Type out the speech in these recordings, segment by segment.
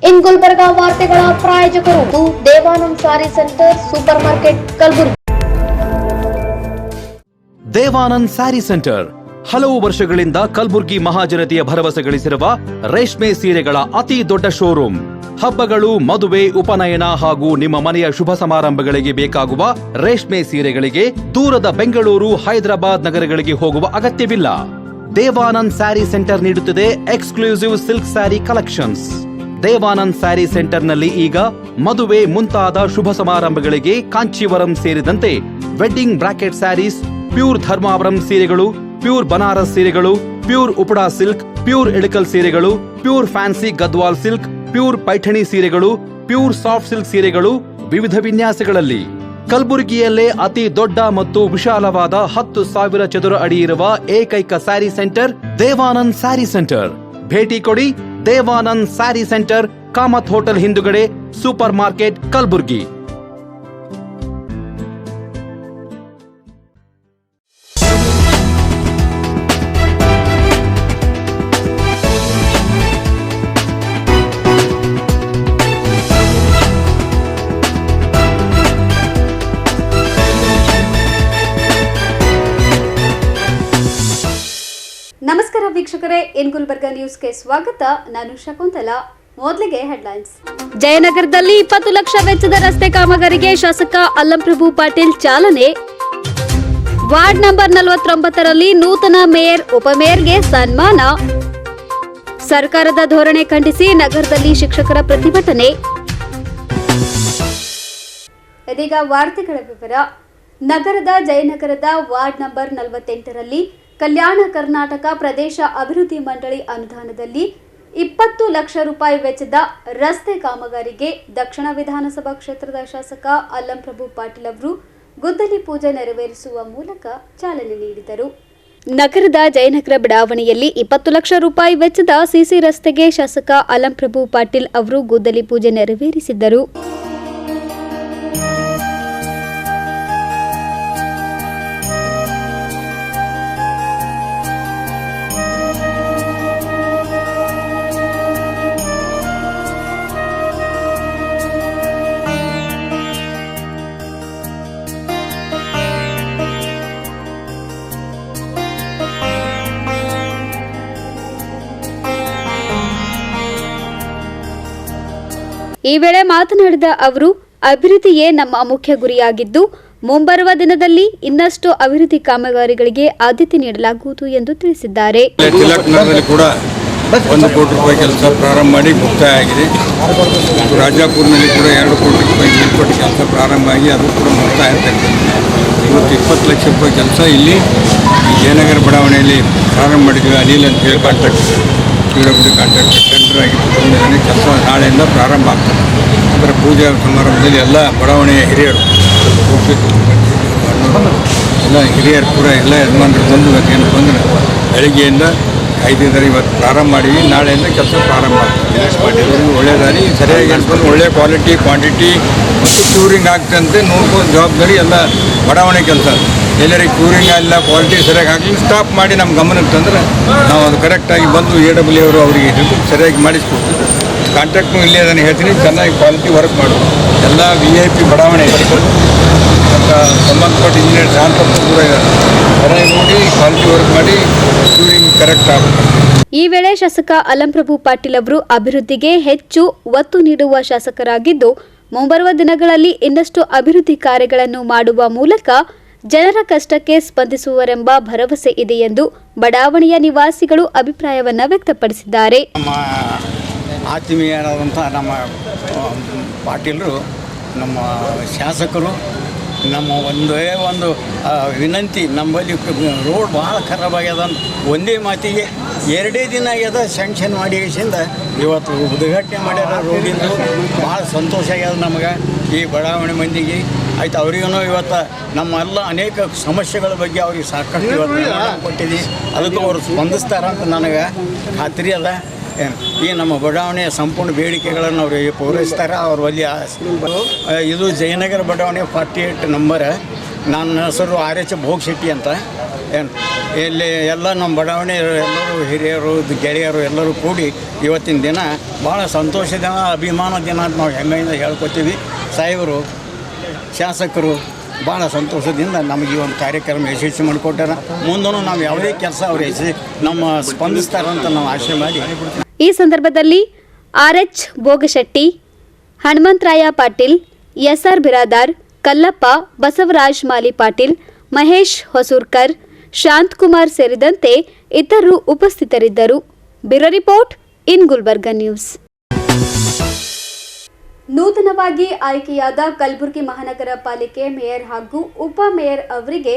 ಇನ್ ಗುಲ್ಬರ್ಗಾ ವಾರ್ತೆಗಳ ಪ್ರಾಯೋಜಕರು Devanand saree centre super market Kalaburagi. Devanand saree centre ಹಲವು ವರ್ಷಗಳಿಂದ ಕಲಬುರಗಿ ಮಹಾಜನತೆಯ ಭರವಸೆ ಗಳಿಸಿರುವ ರೇಷ್ಮೆ ಸೀರೆಗಳ ಅತಿ ದೊಡ್ಡ ಶೋರೂಮ್. ಹಬ್ಬಗಳು, ಮದುವೆ, ಉಪನಯನ ಹಾಗೂ ನಿಮ್ಮ ಮನೆಯ ಶುಭ ಸಮಾರಂಭಗಳಿಗೆ ಬೇಕಾಗುವ ರೇಷ್ಮೆ ಸೀರೆಗಳಿಗೆ ದೂರದ ಬೆಂಗಳೂರು, ಹೈದರಾಬಾದ್ ನಗರಗಳಿಗೆ ಹೋಗುವ ಅಗತ್ಯವಿಲ್ಲ. ದೇವಾನಂದ್ ಸ್ಯಾರಿ ಸೆಂಟರ್ ನೀಡುತ್ತಿದೆ exclusive silk saree collections. Devanand saree ಸೆಂಟರ್ನಲ್ಲಿ ಈಗ ಮದುವೆ ಮುಂತಾದ ಶುಭ ಸಮಾರಂಭಗಳಿಗೆ ಕಾಂಚೀವರಂ ಸೇರಿದಂತೆ wedding brocade sarees, pure Dharmavaram ಸೀರೆಗಳು, ಪ್ಯೂರ್ ಬನಾರಸ್ ಸೀರೆಗಳು, pure Uppada silk, pure Ilkal ಸೀರೆಗಳು, pure fancy Gadwal silk, pure Paithani ಸೀರೆಗಳು, ಪ್ಯೂರ್ ಸಾಫ್ಟ್ ಸಿಲ್ಕ್ ಸೀರೆಗಳು ವಿವಿಧ ವಿನ್ಯಾಸಗಳಲ್ಲಿ. ಕಲಬುರಗಿಯಲ್ಲೇ ಅತಿ ದೊಡ್ಡ ಮತ್ತು ವಿಶಾಲವಾದ 10,000 ಚದುರ ಅಡಿ ಇರುವ ಏಕೈಕ sari centre Devanand saree centre. ಭೇಟಿ ಕೊಡಿ. Devanand saree centre, Kamath hotel ಹಿಂದುಗಡೆ, ಸೂಪರ್ ಮಾರ್ಕೆಟ್, ಕಲಬುರಗಿ. ನಮಸ್ಕಾರ ವೀಕ್ಷಕರೇ, ಇನ್ ಗುಲ್ಬರ್ಗಾ ನ್ಯೂಸ್ಗೆ ಸ್ವಾಗತ. ನಾನು ಶಕುಂತಲಾ. ಮೊದಲಿಗೆ ಹೆಡ್ಲೈನ್ಸ್. ಜಯನಗರದಲ್ಲಿ 20 ಲಕ್ಷ ವೆಚ್ಚದ ರಸ್ತೆ ಕಾಮಗಾರಿಗೆ ಶಾಸಕ ಅಲ್ಲಂಪ್ರಭು ಪಾಟೀಲ್ ಚಾಲನೆ. ವಾರ್ಡ್ ನಂಬರ್ 49ರಲ್ಲಿ ನೂತನ ಮೇಯರ್, ಉಪಮೇಯರ್ಗೆ ಸನ್ಮಾನ. ಸರ್ಕಾರದ ಧೋರಣೆ ಖಂಡಿಸಿ ನಗರದಲ್ಲಿ ಶಿಕ್ಷಕರ ಪ್ರತಿಭಟನೆ. ಇದೀಗ ವಾರ್ತೆಗಳ ವಿವರ. ನಗರದ ಜಯನಗರದ ವಾರ್ಡ್ ನಂಬರ್ 48ರಲ್ಲಿ ಕಲ್ಯಾಣ ಕರ್ನಾಟಕ ಪ್ರದೇಶ ಅಭಿವೃದ್ಧಿ ಮಂಡಳಿ ಅನುದಾನದಲ್ಲಿ 20 ಲಕ್ಷ ರೂಪಾಯಿ ವೆಚ್ಚದ ರಸ್ತೆ ಕಾಮಗಾರಿಗೆ ದಕ್ಷಿಣ ವಿಧಾನಸಭಾ ಕ್ಷೇತ್ರದ ಶಾಸಕ ಅಲ್ಲಂಪ್ರಭು ಪಾಟೀಲ್ ಅವರು ಗುದ್ದಲಿ ಪೂಜೆ ನೆರವೇರಿಸುವ ಮೂಲಕ ಚಾಲನೆ ನೀಡಿದರು. ನಗರದ ಜಯನಗರ ಬಡಾವಣೆಯಲ್ಲಿ 20 ಲಕ್ಷ ರೂಪಾಯಿ ವೆಚ್ಚದ ಸಿಸಿ ರಸ್ತೆಗೆ ಶಾಸಕ ಅಲ್ಲಂಪ್ರಭು ಪಾಟೀಲ್ ಅವರು ಗುದ್ದಲಿ ಪೂಜೆ ನೆರವೇರಿಸಿದ್ದರು. ಈ ವೇಳೆ ಮಾತನಾಡಿದ ಅವರು, ಅಭಿವೃದ್ಧಿಯೇ ನಮ್ಮ ಮುಖ್ಯ ಗುರಿಯಾಗಿದ್ದು ಮುಂಬರುವ ದಿನದಲ್ಲಿ ಇನ್ನಷ್ಟು ಅಭಿವೃದ್ಧಿ ಕಾಮಗಾರಿಗಳಿಗೆ ಆದ್ಯತೆ ನೀಡಲಾಗುವುದು ಎಂದು ತಿಳಿಸಿದ್ದಾರೆ. ಕೂಡ 1 ಕೋಟಿ ರೂಪಾಯಿ ಕೆಲಸ ಪ್ರಾರಂಭ ಮಾಡಿ ಮುಕ್ತಾಯ ಆಗಿದೆ. ರಾಜಾಪುರನಲ್ಲಿ ಕೂಡ 2 ಕೋಟಿ ರೂಪಾಯಿ ಮೇಲ್ಪಟ್ಟು ಕೆಲಸ ಪ್ರಾರಂಭ ಆಗಿ ಅದು ಕೂಡ ಮುಕ್ತಾಯ ಆಗ್ತದೆ. ಇವತ್ತು 20 ಲಕ್ಷ ರೂಪಾಯಿ ಕೆಲಸ ಇಲ್ಲಿ ಜಯನಗರ ಬಡಾವಣೆಯಲ್ಲಿ ಪ್ರಾರಂಭ ಮಾಡಿದ್ವಿ. ಅನಿಲ್ ಅಂತ ಹೇಳಿ ಕಾಂಟ್ರಾಕ್ಟ್, PWD ಕಾಂಟ್ರಾಕ್ಟ್ ಟೆಂಡರ್ ಆಗಿತ್ತು. ಕೆಲಸ ನಾಳೆಯಿಂದ ಪ್ರಾರಂಭ ಆಗ್ತದೆ. ಅದರ ಪೂಜಾ ಸಮಾರಂಭದಲ್ಲಿ ಎಲ್ಲ ಬಡಾವಣೆಯ ಹಿರಿಯರು, ಎಲ್ಲ ಹಿರಿಯರು ಕೂಡ ಎಲ್ಲ ಯಜಮಾನರು ಬಂದು ಏನಪ್ಪ ಅಂದ್ರೆ ಬೆಳಗ್ಗೆಯಿಂದ ಕಾಯ್ದಿದ್ದಾರೆ. ಇವತ್ತು ಪ್ರಾರಂಭ ಮಾಡಿವಿ, ನಾಳೆಯಿಂದ ಕೆಲಸ ಪ್ರಾರಂಭ ಆಗ್ತದೆ. ಒಳ್ಳೆ ದಾರಿ ಸರಿಯಾಗಿ ಅನ್ಕೊಂಡು ಒಳ್ಳೆ ಕ್ವಾಲಿಟಿ, ಕ್ವಾಂಟಿಟಿ ಮತ್ತು ಕ್ಯೂರಿಂಗ್ ಆಗ್ತಂತೆ ನೋಡ್ಕೊಂಡು ಜವಾಬ್ದಾರಿ ಎಲ್ಲ ಬಡಾವಣೆ ಕೆಲಸ. ಎಲ್ಲರಿಗೆ ಕ್ಯೂರಿಂಗ್ ಇಲ್ಲ, ಕ್ವಾಲಿಟಿ ಸರಿಯಾಗಿ ಹಾಕಲಿ ಸ್ಟಾಪ್ ಮಾಡಿ ನಮ್ಮ ಗಮನಕ್ಕೆ ತಂದ್ರೆ ನಾವು ಅದು ಕರೆಕ್ಟಾಗಿ ಬಂದು AW ಅವರು ಅವರಿಗೆ ಸರಿಯಾಗಿ ಮಾಡಿಸ್ಕೊಡ್ತೀವಿ. ಕಾಂಟ್ರಾಕ್ಟ್ನು ಇಲ್ಲೇ ಅದನ್ನು ಹೇಳ್ತೀನಿ, ಚೆನ್ನಾಗಿ ಕ್ವಾಲಿಟಿ ವರ್ಕ್ ಮಾಡೋದು. ಎಲ್ಲ VIP ಬಡಾವಣೆ ಮತ್ತು ಸಂಬಂಧಪಟ್ಟ ಇಂಜಿನಿಯರ್ ಶಾಂತಪ್ಪ ಕೂಡ ಸರಿಯಾಗಿ ನೋಡಿ ಕ್ವಾಲಿಟಿ ವರ್ಕ್ ಮಾಡಿ ಕ್ಯೂರಿಂಗ್ ಕರೆಕ್ಟ್ ಆಗುತ್ತೆ. ಈ ವೇಳೆ ಶಾಸಕ ಅಲ್ಲಂಪ್ರಭು ಪಾಟೀಲ್ ಅವರು ಅಭಿವೃದ್ಧಿಗೆ ಹೆಚ್ಚು ಒತ್ತು ನೀಡುವ ಶಾಸಕರಾಗಿದ್ದು ಮುಂಬರುವ ದಿನಗಳಲ್ಲಿ ಇನ್ನಷ್ಟು ಅಭಿವೃದ್ಧಿ ಕಾರ್ಯಗಳನ್ನು ಮಾಡುವ ಮೂಲಕ ಜನರ ಕಷ್ಟಕ್ಕೆ ಸ್ಪಂದಿಸುವರೆಂಬ ಭರವಸೆ ಇದೆ ಎಂದು ಬಡಾವಣೆಯ ನಿವಾಸಿಗಳು ಅಭಿಪ್ರಾಯವನ್ನು ವ್ಯಕ್ತಪಡಿಸಿದ್ದಾರೆ. ನಮ್ಮ ಆತ್ಮೀಯರಾದಂಥ ನಮ್ಮ ಪಾಟೀಲರು, ನಮ್ಮ ಶಾಸಕರು, ನಮ್ಮ ಒಂದೇ ಒಂದು ವಿನಂತಿ, ನಮ್ಮಲ್ಲಿ ರೋಡ್ ಭಾಳ ಖರಾಬ್ ಆಗ್ಯದ. ಒಂದೇ ಮಾತಿಗೆ 2 ದಿನ ಆಗ್ಯದ ಸ್ಯಾಂಕ್ಷನ್ ಮಾಡಿಸಿಂದ ಇವತ್ತು ಉದ್ಘಾಟನೆ ಮಾಡ್ಯಾರ. ರೋಡಿಂದು ಭಾಳ ಸಂತೋಷ ಆಗ್ಯದ ನಮಗೆ, ಈ ಬಡಾವಣೆ ಮಂದಿಗೆ. ಆಯ್ತು, ಅವ್ರಿಗೂ ಇವತ್ತು ನಮ್ಮೆಲ್ಲ ಅನೇಕ ಸಮಸ್ಯೆಗಳ ಬಗ್ಗೆ ಅವ್ರಿಗೆ ಸಾಕಷ್ಟು ಇವತ್ತು ಕೊಟ್ಟಿದ್ದೀವಿ. ಅದಕ್ಕೆ ಅವರು ಸ್ಪಂದಿಸ್ತಾರಂತ ನನಗೆ ಖಾತ್ರಿ ಅದ. ಈ ನಮ್ಮ ಬಡಾವಣೆಯ ಸಂಪೂರ್ಣ ಬೇಡಿಕೆಗಳನ್ನು ಅವರಿಗೆ ಪೂರೈಸ್ತಾರೆ. ಅವ್ರ ಬಳಿ ಇದು ಜಯನಗರ ಬಡಾವಣೆ 48 ನಂಬರ್. ನನ್ನ ಹೆಸರು RH ಭೋಗ್ ಶೆಟ್ಟಿ ಅಂತ. ಇಲ್ಲಿ ಎಲ್ಲ ನಮ್ಮ ಬಡಾವಣೆಯರು ಎಲ್ಲರೂ ಹಿರಿಯರು ಗೆಳೆಯರು ಎಲ್ಲರೂ ಕೂಡಿ ಇವತ್ತಿನ ದಿನ ಭಾಳ ಸಂತೋಷ ದಿನ, ಅಭಿಮಾನ ದಿನ ಅಂತ ನಾವು ಹೆಮ್ಮೆಯಿಂದ ಹೇಳ್ಕೊತೀವಿ. ಸಾಹೇಬರು ಶಾಸಕರು ಭಾಳ ಸಂತೋಷದಿಂದ ನಮಗೆ ಈ ಒಂದು ಕಾರ್ಯಕ್ರಮ ಯಶಸ್ವಿ ಮಾಡಿಕೊಟ್ಟಾರ. ಮುಂದೂ ನಾವು ಯಾವುದೇ ಕೆಲಸ ಅವ್ರು ನಮ್ಮ ಸ್ಪಂದಿಸ್ತಾರಂತ ನಾವು ಆಶೆ ಮಾಡಿ. ಈ ಸಂದರ್ಭದಲ್ಲಿ RH ಬೋಗಶೆಟ್ಟಿ, ಹನುಮಂತರಾಯ ಪಾಟೀಲ್, SR ಬಿರಾದಾರ್, ಕಲ್ಲಪ್ಪ, ಬಸವರಾಜ್ ಮಾಲಿ ಪಾಟೀಲ್, ಮಹೇಶ್ ಹೊಸೂರ್ಕರ್, ಶಾಂತಕುಮಾರ್ ಸೇರಿದಂತೆ ಇತರರು ಉಪಸ್ಥಿತರಿದ್ದರು. Bureau report in Gulbarga news. ನೂತನವಾಗಿ ಆಯ್ಕೆಯಾದ ಕಲಬುರಗಿ ಮಹಾನಗರ ಪಾಲಿಕೆ ಮೇಯರ್ ಹಾಗೂ ಉಪ ಮೇಯರ್ ಅವರಿಗೆ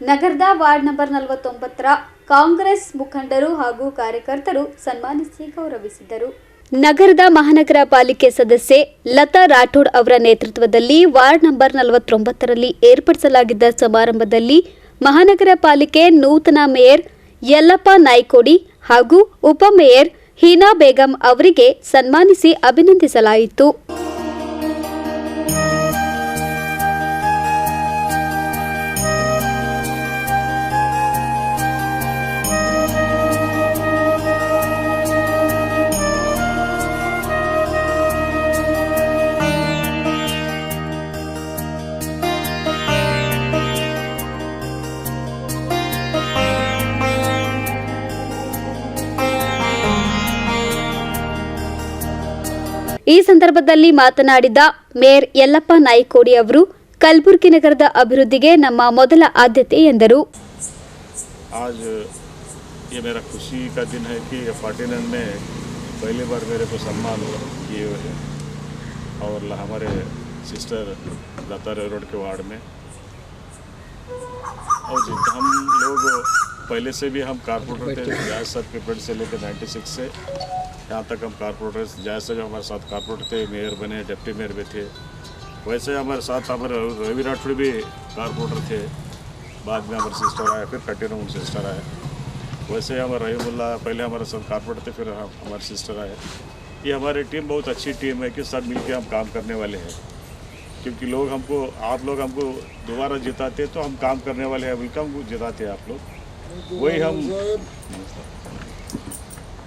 ನಗರದ ವಾರ್ಡ್ ನಂಬರ್ 49ರ ಕಾಂಗ್ರೆಸ್ ಮುಖಂಡರು ಹಾಗೂ ಕಾರ್ಯಕರ್ತರು ಸನ್ಮಾನಿಸಿ ಗೌರವಿಸಿದರು. ನಗರದ ಮಹಾನಗರ ಪಾಲಿಕೆ ಸದಸ್ಯೆ ಲತಾ ರಾಠೋಡ್ ಅವರ ನೇತೃತ್ವದಲ್ಲಿ ವಾರ್ಡ್ ನಂಬರ್ 49ರಲ್ಲಿ ಏರ್ಪಡಿಸಲಾಗಿದ್ದ ಸಮಾರಂಭದಲ್ಲಿ ಮಹಾನಗರ ಪಾಲಿಕೆ ನೂತನ ಮೇಯರ್ ಯಲ್ಲಪ್ಪ ನಾಯ್ಕೋಡಿ ಹಾಗೂ ಉಪ ಮೇಯರ್ ಹೀನಾ ಬೇಗಂ ಅವರಿಗೆ ಸನ್ಮಾನಿಸಿ ಅಭಿನಂದಿಸಲಾಯಿತು. ಈ ಸಂದರ್ಭದಲ್ಲಿ ಮಾತನಾಡಿದ ಮೇಯರ್ ಯಲ್ಲಪ್ಪ ನಾಯ್ಕೋಡಿ ಅವರು ಕಲಬುರಗಿ ನಗರದ ಅಭಿವೃದ್ಧಿಗೆ ನಮ್ಮ ಮೊದಲ ಆದ್ಯತೆ ಎಂದರು. आज ये मेरा खुशी का दिन है कि 49 में पहली बार मेरे को सम्मान किए हुए हैं और हमारे सिस्टर लता रोड के वार्ड में। और हम लोग पहले से भी हम कारपोरेटर थे, जायज साहब के पीरियड से लेकर 96 से यहाँ तक हम कारपोरेटर, जायज साहब हमारे साथ कारपोरेटर थे, मेयर बने, डिप्टी मेयर भी थे। वैसे हमारे साथ हमारे रवि राठौड़ भी कारपोरेटर थे, बाद में हमारे सिस्टर आए, फिर कंटिन्यू सिस्टर आए। वैसे हमारे रहीमुल्ला पहले हमारे साथ कारपोरेटर थे, फिर हमारे सिस्टर आए। ये हमारी टीम बहुत अच्छी टीम है कि सब मिलके हम काम करने वाले हैं, क्योंकि लोग हमको, आप लोग हमको दोबारा जिताते तो हम काम करने वाले हैं, बिल्कुल हमको जिताते हैं आप लोग।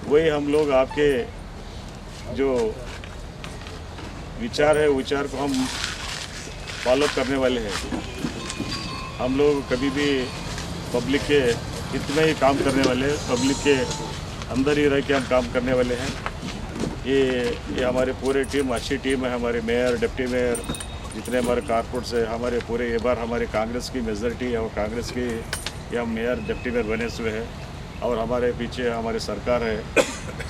वही हम लोग आपके जो विचार है, विचार को हम फॉलो करने वाले हैं। हम लोग कभी भी पब्लिक के इतने ही काम करने वाले हैं, पब्लिक के अंदर ही रह के हम काम करने वाले हैं। ये हमारे पूरे टीम अच्छी टीम है, हमारे मेयर, डिप्टी मेयर, जितने हमारे कारपोरेट्स है, हमारे पूरे ये बार हमारे कांग्रेस की मेजॉरिटी है और कांग्रेस की ये हम मेयर डिप्टी मेयर बने हुए हैं। और हमारे पीछे हमारी सरकार है,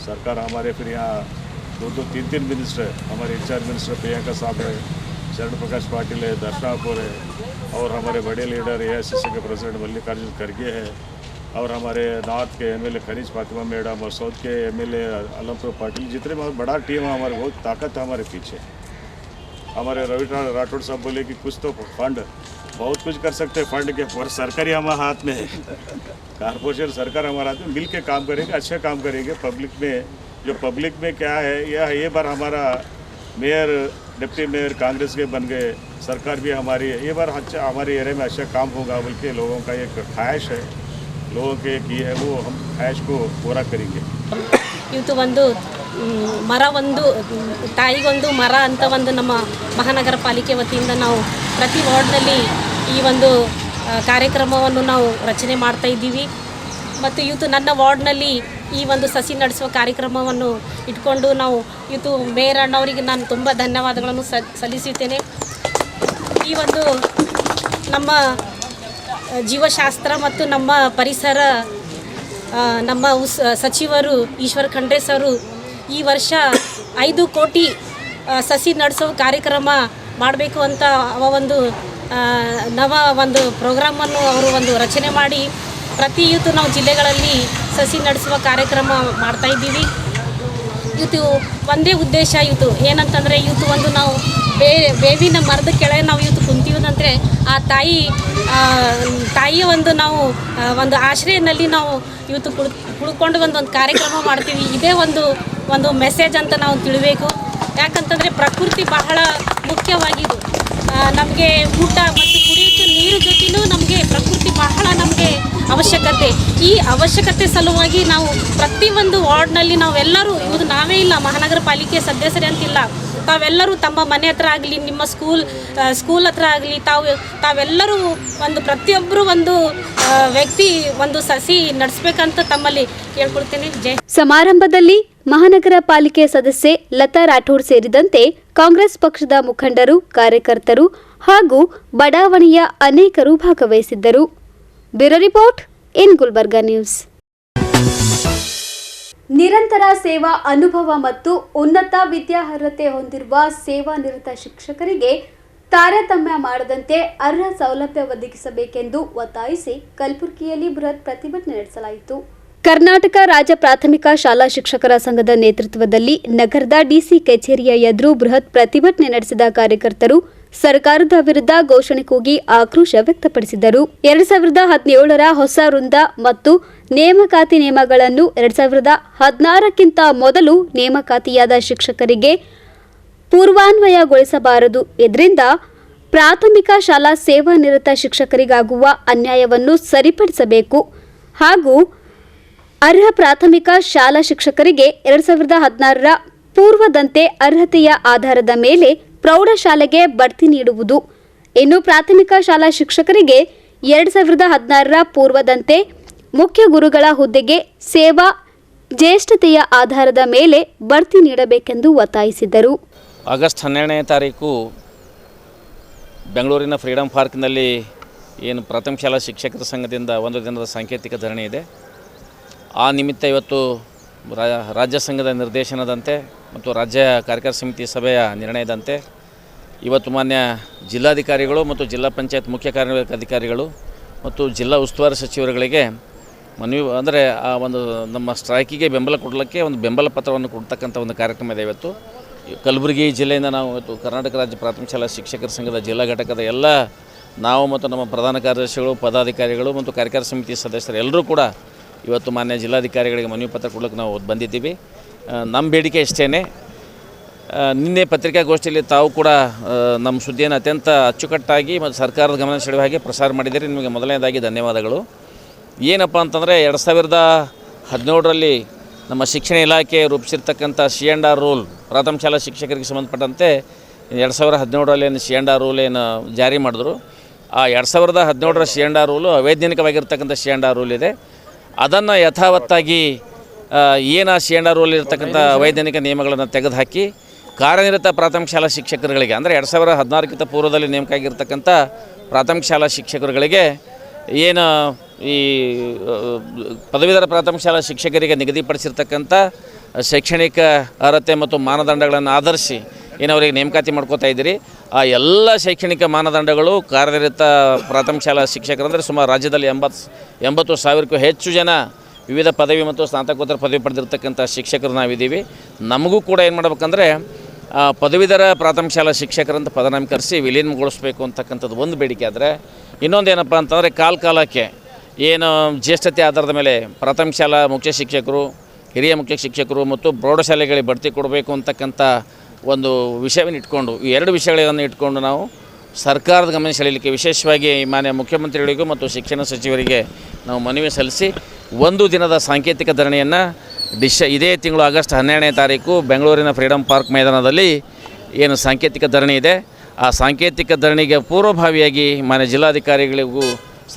सरकार हमारे फिर यहाँ 2-3 मिनिस्टर है, हमारे इंचार्ज मिनिस्टर प्रियंका साहब है, शरण प्रकाश पाटिल है, दर्शनापुर है, और हमारे बड़े लीडर AICC के प्रेसिडेंट मल्लिकार्जुन खड़गे है, और हमारे नॉर्थ के MLA खनीज फातिमा मैडम और साउथ के MLA अलमपुर पाटिल, जितने बहुत बड़ा टीम है हमारे, बहुत ताकत है हमारे पीछे। हमारे रवि राठौड़ साहब बोले कि कुछ तो फंड, बहुत कुछ कर सकते हैं फंड के, पर सरकारी हमारे हाथ में है, कारपोरेशन सरकार हमारे हाथ में, मिल के काम करेंगे, अच्छे काम करेंगे। पब्लिक में जो पब्लिक में क्या है, ये बार हमारा मेयर डिप्टी मेयर कांग्रेस के बन गए, सरकार भी हमारी है, ये बार अच्छा हमारे एरिया में अच्छा काम होगा बोल के लोगों का एक ख्वाहिश है, लोगों के की है, वो हम ख्वाहिश को पूरा करेंगे। ಇವತ್ತು ಒಂದು ಮರ, ಒಂದು ತಾಯಿಗೊಂದು ಮರ ಅಂತ ಒಂದು ನಮ್ಮ ಮಹಾನಗರ ಪಾಲಿಕೆ ವತಿಯಿಂದ ನಾವು ಪ್ರತಿ ವಾರ್ಡ್ನಲ್ಲಿ ಈ ಒಂದು ಕಾರ್ಯಕ್ರಮವನ್ನು ನಾವು ರಚನೆ ಮಾಡ್ತಾ ಇದ್ದೀವಿ. ಮತ್ತು ಇವತ್ತು ನನ್ನ ವಾರ್ಡ್ನಲ್ಲಿ ಈ ಒಂದು ಸಸಿ ನಡೆಸುವ ಕಾರ್ಯಕ್ರಮವನ್ನು ಇಟ್ಕೊಂಡು ನಾವು ಇವತ್ತು ಮೇಯರ್ ಅಣ್ಣವರಿಗೆ ನಾನು ತುಂಬ ಧನ್ಯವಾದಗಳನ್ನು ಸಲ್ಲಿಸುತ್ತೇನೆ. ಈ ಒಂದು ನಮ್ಮ ಜೀವಶಾಸ್ತ್ರ ಮತ್ತು ನಮ್ಮ ಪರಿಸರ ನಮ್ಮ ಸಚಿವರು ಈಶ್ವರ್ ಖಂಡ್ರೆ ಸರು ಈ ವರ್ಷ 5 ಕೋಟಿ ಸಸಿ ನಡೆಸೋ ಕಾರ್ಯಕ್ರಮ ಮಾಡಬೇಕು ಅಂತ ಒಂದು ಒಂದು ಪ್ರೋಗ್ರಾಮನ್ನು ಅವರು ಒಂದು ರಚನೆ ಮಾಡಿ ಪ್ರತಿ ಇವತ್ತು ನಾವು ಜಿಲ್ಲೆಗಳಲ್ಲಿ ಸಸಿ ನಡೆಸುವ ಕಾರ್ಯಕ್ರಮ ಮಾಡ್ತಾಯಿದ್ದೀವಿ. ಇವತ್ತು ಒಂದೇ ಉದ್ದೇಶ ಇವತ್ತು ಏನಂತಂದರೆ, ಇವತ್ತು ಒಂದು ನಾವು ಬೇವಿನ ಮರದ ಕೆಳಗೆ ನಾವು ಇವತ್ತು ಕುಂತೀವಂದರೆ ಆ ತಾಯಿಯ ಒಂದು ನಾವು ಒಂದು ಆಶ್ರಯದಲ್ಲಿ ನಾವು ಇವತ್ತು ಕುಳ್ಕೊಂಡು ಒಂದು ಕಾರ್ಯಕ್ರಮ ಮಾಡ್ತೀವಿ. ಇದೇ ಒಂದು ಮೆಸೇಜ್ ಅಂತ ನಾವು ತಿಳಿಬೇಕು. ಯಾಕಂತಂದರೆ ಪ್ರಕೃತಿ ಬಹಳ ಮುಖ್ಯವಾಗಿದ್ದು, ನಮಗೆ ಊಟ ಮತ್ತು ಕುಡಿಯೋಕ್ಕೆ ನೀರು ಜೊತೆನೂ ನಮಗೆ ಪ್ರಕೃತಿ ಬಹಳ ನಮಗೆ ಅವಶ್ಯಕತೆ. ಈ ಅವಶ್ಯಕತೆ ಸಲುವಾಗಿ ನಾವು ಪ್ರತಿಯೊಂದು ವಾರ್ಡ್ನಲ್ಲಿ ನಾವೆಲ್ಲರೂ ಇದು ನಾವೇ ಇಲ್ಲ ಮಹಾನಗರ ಪಾಲಿಕೆ ಸದಸ್ಯರೇ ಅಂತಿಲ್ಲ, ತಾವೆಲ್ಲರೂ ತಮ್ಮ ಮನೆ ಹತ್ರ ಆಗಲಿ, ನಿಮ್ಮ ಸ್ಕೂಲ್ ಹತ್ರ ಆಗಲಿ, ತಾವೆಲ್ಲರೂ ಒಂದು ಪ್ರತಿಯೊಬ್ಬರು ಒಂದು ವ್ಯಕ್ತಿ ಒಂದು ಸಸಿ ನಡೆಸಬೇಕಂತ ತಮ್ಮಲ್ಲಿ ಕೇಳ್ಕೊಳ್ತೀನಿ. ಜೈ. ಸಮಾರಂಭದಲ್ಲಿ ಮಹಾನಗರ ಪಾಲಿಕೆ ಸದಸ್ಯೆ ಲತಾ ರಾಠೋಡ್ ಸೇರಿದಂತೆ ಕಾಂಗ್ರೆಸ್ ಪಕ್ಷದ ಮುಖಂಡರು, ಕಾರ್ಯಕರ್ತರು ಹಾಗೂ ಬಡಾವಣೆಯ ಅನೇಕರು ಭಾಗವಹಿಸಿದ್ದರು. Bureau report in Gulbarga news. ನಿರಂತರ ಸೇವಾ ಅನುಭವ ಮತ್ತು ಉನ್ನತ ವಿದ್ಯಾರ್ಹತೆ ಹೊಂದಿರುವ ಸೇವಾ ನಿರತ ಶಿಕ್ಷಕರಿಗೆ ತಾರತಮ್ಯ ಮಾಡದಂತೆ ಅರ್ಹ ಸೌಲಭ್ಯ ಒದಗಿಸಬೇಕೆಂದು ಒತ್ತಾಯಿಸಿ ಕಲಬುರಗಿಯಲ್ಲಿ ಬೃಹತ್ ಪ್ರತಿಭಟನೆ ನಡೆಸಲಾಯಿತು. ಕರ್ನಾಟಕ ರಾಜ್ಯ ಪ್ರಾಥಮಿಕ ಶಾಲಾ ಶಿಕ್ಷಕರ ಸಂಘದ ನೇತೃತ್ವದಲ್ಲಿ ನಗರದ ಡಿಸಿ ಕಚೇರಿಯ ಎದುರು ಬೃಹತ್ ಪ್ರತಿಭಟನೆ ನಡೆಸಿದ ಕಾರ್ಯಕರ್ತರು ಸರ್ಕಾರದ ವಿರುದ್ಧ ಘೋಷಣೆ ಕೂಗಿ ಆಕ್ರೋಶ ವ್ಯಕ್ತಪಡಿಸಿದರು. 2017ರ ಹೊಸ ವೃಂದ ಮತ್ತು ನೇಮಕಾತಿ ನಿಯಮಗಳನ್ನು 2016ಕ್ಕಿಂತ ಮೊದಲು ನೇಮಕಾತಿಯಾದ ಶಿಕ್ಷಕರಿಗೆ ಪೂರ್ವಾನ್ವಯಗೊಳಿಸಬಾರದು. ಇದರಿಂದ ಪ್ರಾಥಮಿಕ ಶಾಲಾ ಸೇವಾ ನಿರತ ಶಿಕ್ಷಕರಿಗಾಗುವ ಅನ್ಯಾಯವನ್ನು ಸರಿಪಡಿಸಬೇಕು ಹಾಗೂ ಅರ್ಹ ಪ್ರಾಥಮಿಕ ಶಾಲಾ ಶಿಕ್ಷಕರಿಗೆ 2016ರ ಪೂರ್ವದಂತೆ ಅರ್ಹತೆಯ ಆಧಾರದ ಮೇಲೆ ಪ್ರೌಢಶಾಲೆಗೆ ಬಡ್ತಿ ನೀಡುವುದು. ಇನ್ನು ಪ್ರಾಥಮಿಕ ಶಾಲಾ ಶಿಕ್ಷಕರಿಗೆ 2016ರ ಪೂರ್ವದಂತೆ ಮುಖ್ಯ ಗುರುಗಳ ಹುದ್ದೆಗೆ ಸೇವಾ ಜ್ಯೇಷ್ಠತೆಯ ಆಧಾರದ ಮೇಲೆ ಬಡ್ತಿ ನೀಡಬೇಕೆಂದು ಒತ್ತಾಯಿಸಿದರು. ಆಗಸ್ಟ್ 12ನೇ ತಾರೀಕು ಬೆಂಗಳೂರಿನ ಫ್ರೀಡಂ ಪಾರ್ಕ್ನಲ್ಲಿ ಏನು ಪ್ರಾಥಮಿಕ ಶಾಲಾ ಶಿಕ್ಷಕರ ಸಂಘದಿಂದ ಒಂದು ದಿನದ ಸಾಂಕೇತಿಕ ಧರಣಿ ಇದೆ. ಆ ನಿಮಿತ್ತ ಇವತ್ತು ರಾಜ್ಯ ಸಂಘದ ನಿರ್ದೇಶನದಂತೆ ಮತ್ತು ರಾಜ್ಯ ಕಾರ್ಯಕಾರಿ ಸಮಿತಿ ಸಭೆಯ ನಿರ್ಣಯದಂತೆ ಇವತ್ತು ಮಾನ್ಯ ಜಿಲ್ಲಾಧಿಕಾರಿಗಳು ಮತ್ತು ಜಿಲ್ಲಾ ಪಂಚಾಯತ್ ಮುಖ್ಯ ಕಾರ್ಯನಿರ್ವಾಹಕ ಅಧಿಕಾರಿಗಳು ಮತ್ತು ಜಿಲ್ಲಾ ಉಸ್ತುವಾರಿ ಸಚಿವರುಗಳಿಗೆ ಮನವಿ ಅಂದರೆ ಆ ಒಂದು ನಮ್ಮ ಸ್ಟ್ರೈಕಿಗೆ ಬೆಂಬಲ ಕೊಡಲಿಕ್ಕೆ ಒಂದು ಬೆಂಬಲ ಪತ್ರವನ್ನು ಕೊಡ್ತಕ್ಕಂಥ ಒಂದು ಕಾರ್ಯಕ್ರಮ ಇದೆ. ಇವತ್ತು ಕಲಬುರಗಿ ಜಿಲ್ಲೆಯಿಂದ ನಾವು ಇವತ್ತು ಕರ್ನಾಟಕ ರಾಜ್ಯ ಪ್ರಾಥಮಿಕ ಶಾಲಾ ಶಿಕ್ಷಕರ ಸಂಘದ ಜಿಲ್ಲಾ ಘಟಕದ ಎಲ್ಲ ನಾವು ಮತ್ತು ನಮ್ಮ ಪ್ರಧಾನ ಕಾರ್ಯದರ್ಶಿಗಳು, ಪದಾಧಿಕಾರಿಗಳು ಮತ್ತು ಕಾರ್ಯಕಾರಿ ಸಮಿತಿ ಸದಸ್ಯರು ಎಲ್ಲರೂ ಕೂಡ ಇವತ್ತು ಮಾನ್ಯ ಜಿಲ್ಲಾಧಿಕಾರಿಗಳಿಗೆ ಮನವಿ ಪತ್ರ ಕೊಡಲಿಕ್ಕೆ ನಾವು ಬಂದಿದ್ದೀವಿ. ನಮ್ಮ ಬೇಡಿಕೆ ಇಷ್ಟೇ. ನಿನ್ನೆ ಪತ್ರಿಕಾಗೋಷ್ಠಿಯಲ್ಲಿ ತಾವು ಕೂಡ ನಮ್ಮ ಸುದ್ದಿಯನ್ನು ಅತ್ಯಂತ ಅಚ್ಚುಕಟ್ಟಾಗಿ ಮತ್ತು ಸರ್ಕಾರದ ಗಮನ ಸೆಳೆಯುವ ಹಾಗೆ ಪ್ರಸಾರ ಮಾಡಿದ್ದೀರಿ. ನಿಮಗೆ ಮೊದಲನೇದಾಗಿ ಧನ್ಯವಾದಗಳು. ಏನಪ್ಪ ಅಂತಂದರೆ 2017ರಲ್ಲಿ ನಮ್ಮ ಶಿಕ್ಷಣ ಇಲಾಖೆ ರೂಪಿಸಿರ್ತಕ್ಕಂಥ C&R ರೂಲ್ ಪ್ರಾಥಮಿಕ ಶಾಲಾ ಶಿಕ್ಷಕರಿಗೆ ಸಂಬಂಧಪಟ್ಟಂತೆ 2017ರಲ್ಲಿ ಏನು C&R ರೂಲ್ ಏನು ಜಾರಿ ಮಾಡಿದ್ರು. ಆ 2017ರ C&R ರೂಲು ಅವೈಜ್ಞಾನಿಕವಾಗಿರ್ತಕ್ಕಂಥ C&R ರೂಲ್ ಇದೆ. ಅದನ್ನು ಯಥಾವತ್ತಾಗಿ ಏನು C&R ರೂಲ್ ಇರತಕ್ಕಂಥ ಅವೈಜ್ಞಾನಿಕ ನಿಯಮಗಳನ್ನು ತೆಗೆದುಹಾಕಿ ಕಾರ್ಯನಿರತ ಪ್ರಾಥಮಿಕ ಶಾಲಾ ಶಿಕ್ಷಕರುಗಳಿಗೆ ಅಂದರೆ 2016ಕ್ಕಿಂತ ಪೂರ್ವದಲ್ಲಿ ನೇಮಕ ಆಗಿರ್ತಕ್ಕಂಥ ಪ್ರಾಥಮಿಕ ಶಾಲಾ ಶಿಕ್ಷಕರುಗಳಿಗೆ ಏನು ಈ ಪದವೀಧರ ಪ್ರಾಥಮಿಕ ಶಾಲಾ ಶಿಕ್ಷಕರಿಗೆ ನಿಗದಿಪಡಿಸಿರ್ತಕ್ಕಂಥ ಶೈಕ್ಷಣಿಕ ಅರ್ಹತೆ ಮತ್ತು ಮಾನದಂಡಗಳನ್ನು ಆಧರಿಸಿ ಏನು ಅವರಿಗೆ ನೇಮಕಾತಿ ಮಾಡ್ಕೋತಾ ಇದ್ದೀರಿ. ಆ ಎಲ್ಲ ಶೈಕ್ಷಣಿಕ ಮಾನದಂಡಗಳು ಕಾರ್ಯನಿರತ ಪ್ರಾಥಮಿಕ ಶಾಲಾ ಶಿಕ್ಷಕರು ಅಂದರೆ ಸುಮಾರು ರಾಜ್ಯದಲ್ಲಿ 80,000ಕ್ಕೂ ಹೆಚ್ಚು ಜನ ವಿವಿಧ ಪದವಿ ಮತ್ತು ಸ್ನಾತಕೋತ್ತರ ಪದವಿ ಪಡೆದಿರ್ತಕ್ಕಂಥ ಶಿಕ್ಷಕರು ನಾವಿದ್ದೀವಿ. ನಮಗೂ ಕೂಡ ಏನು ಮಾಡ್ಬೇಕಂದ್ರೆ ಪದವೀಧರ ಪ್ರಾಥಮಿಕ ಶಾಲಾ ಶಿಕ್ಷಕರಂತ ಪದನಾಮಕರಿಸಿ ವಿಲೀನಗೊಳಿಸಬೇಕು ಅಂತಕ್ಕಂಥದ್ದು ಒಂದು ಬೇಡಿಕೆ. ಆದರೆ ಇನ್ನೊಂದು ಏನಪ್ಪ ಅಂತಂದರೆ ಕಾಲಕ್ಕೆ ಏನು ಜ್ಯೇಷ್ಠತೆ ಆಧಾರದ ಮೇಲೆ ಪ್ರಾಥಮಿಕ ಶಾಲಾ ಮುಖ್ಯ ಶಿಕ್ಷಕರು, ಹಿರಿಯ ಮುಖ್ಯ ಶಿಕ್ಷಕರು ಮತ್ತು ಪ್ರೌಢಶಾಲೆಗಳಿಗೆ ಬಡ್ತಿ ಕೊಡಬೇಕು ಅಂತಕ್ಕಂಥ ಒಂದು ವಿಷಯವನ್ನು ಇಟ್ಕೊಂಡು ಈ ಎರಡು ವಿಷಯಗಳನ್ನು ಇಟ್ಕೊಂಡು ನಾವು ಸರ್ಕಾರದ ಗಮನ ಸೆಳೆಯಲಿಕ್ಕೆ ವಿಶೇಷವಾಗಿ ಮಾನ್ಯ ಮುಖ್ಯಮಂತ್ರಿಗಳಿಗೂ ಮತ್ತು ಶಿಕ್ಷಣ ಸಚಿವರಿಗೆ ನಾವು ಮನವಿ ಸಲ್ಲಿಸಿ ಒಂದು ದಿನದ ಸಾಂಕೇತಿಕ ಧರಣಿಯನ್ನು ಇದೇ ತಿಂಗಳು ಆಗಸ್ಟ್ 12ನೇ ತಾರೀಕು ಬೆಂಗಳೂರಿನ ಫ್ರೀಡಂ ಪಾರ್ಕ್ ಮೈದಾನದಲ್ಲಿ ಏನು ಸಾಂಕೇತಿಕ ಧರಣಿ ಇದೆ. ಆ ಸಾಂಕೇತಿಕ ಧರಣಿಗೆ ಪೂರ್ವಭಾವಿಯಾಗಿ ಮಾನ್ಯ ಜಿಲ್ಲಾಧಿಕಾರಿಗಳಿಗೂ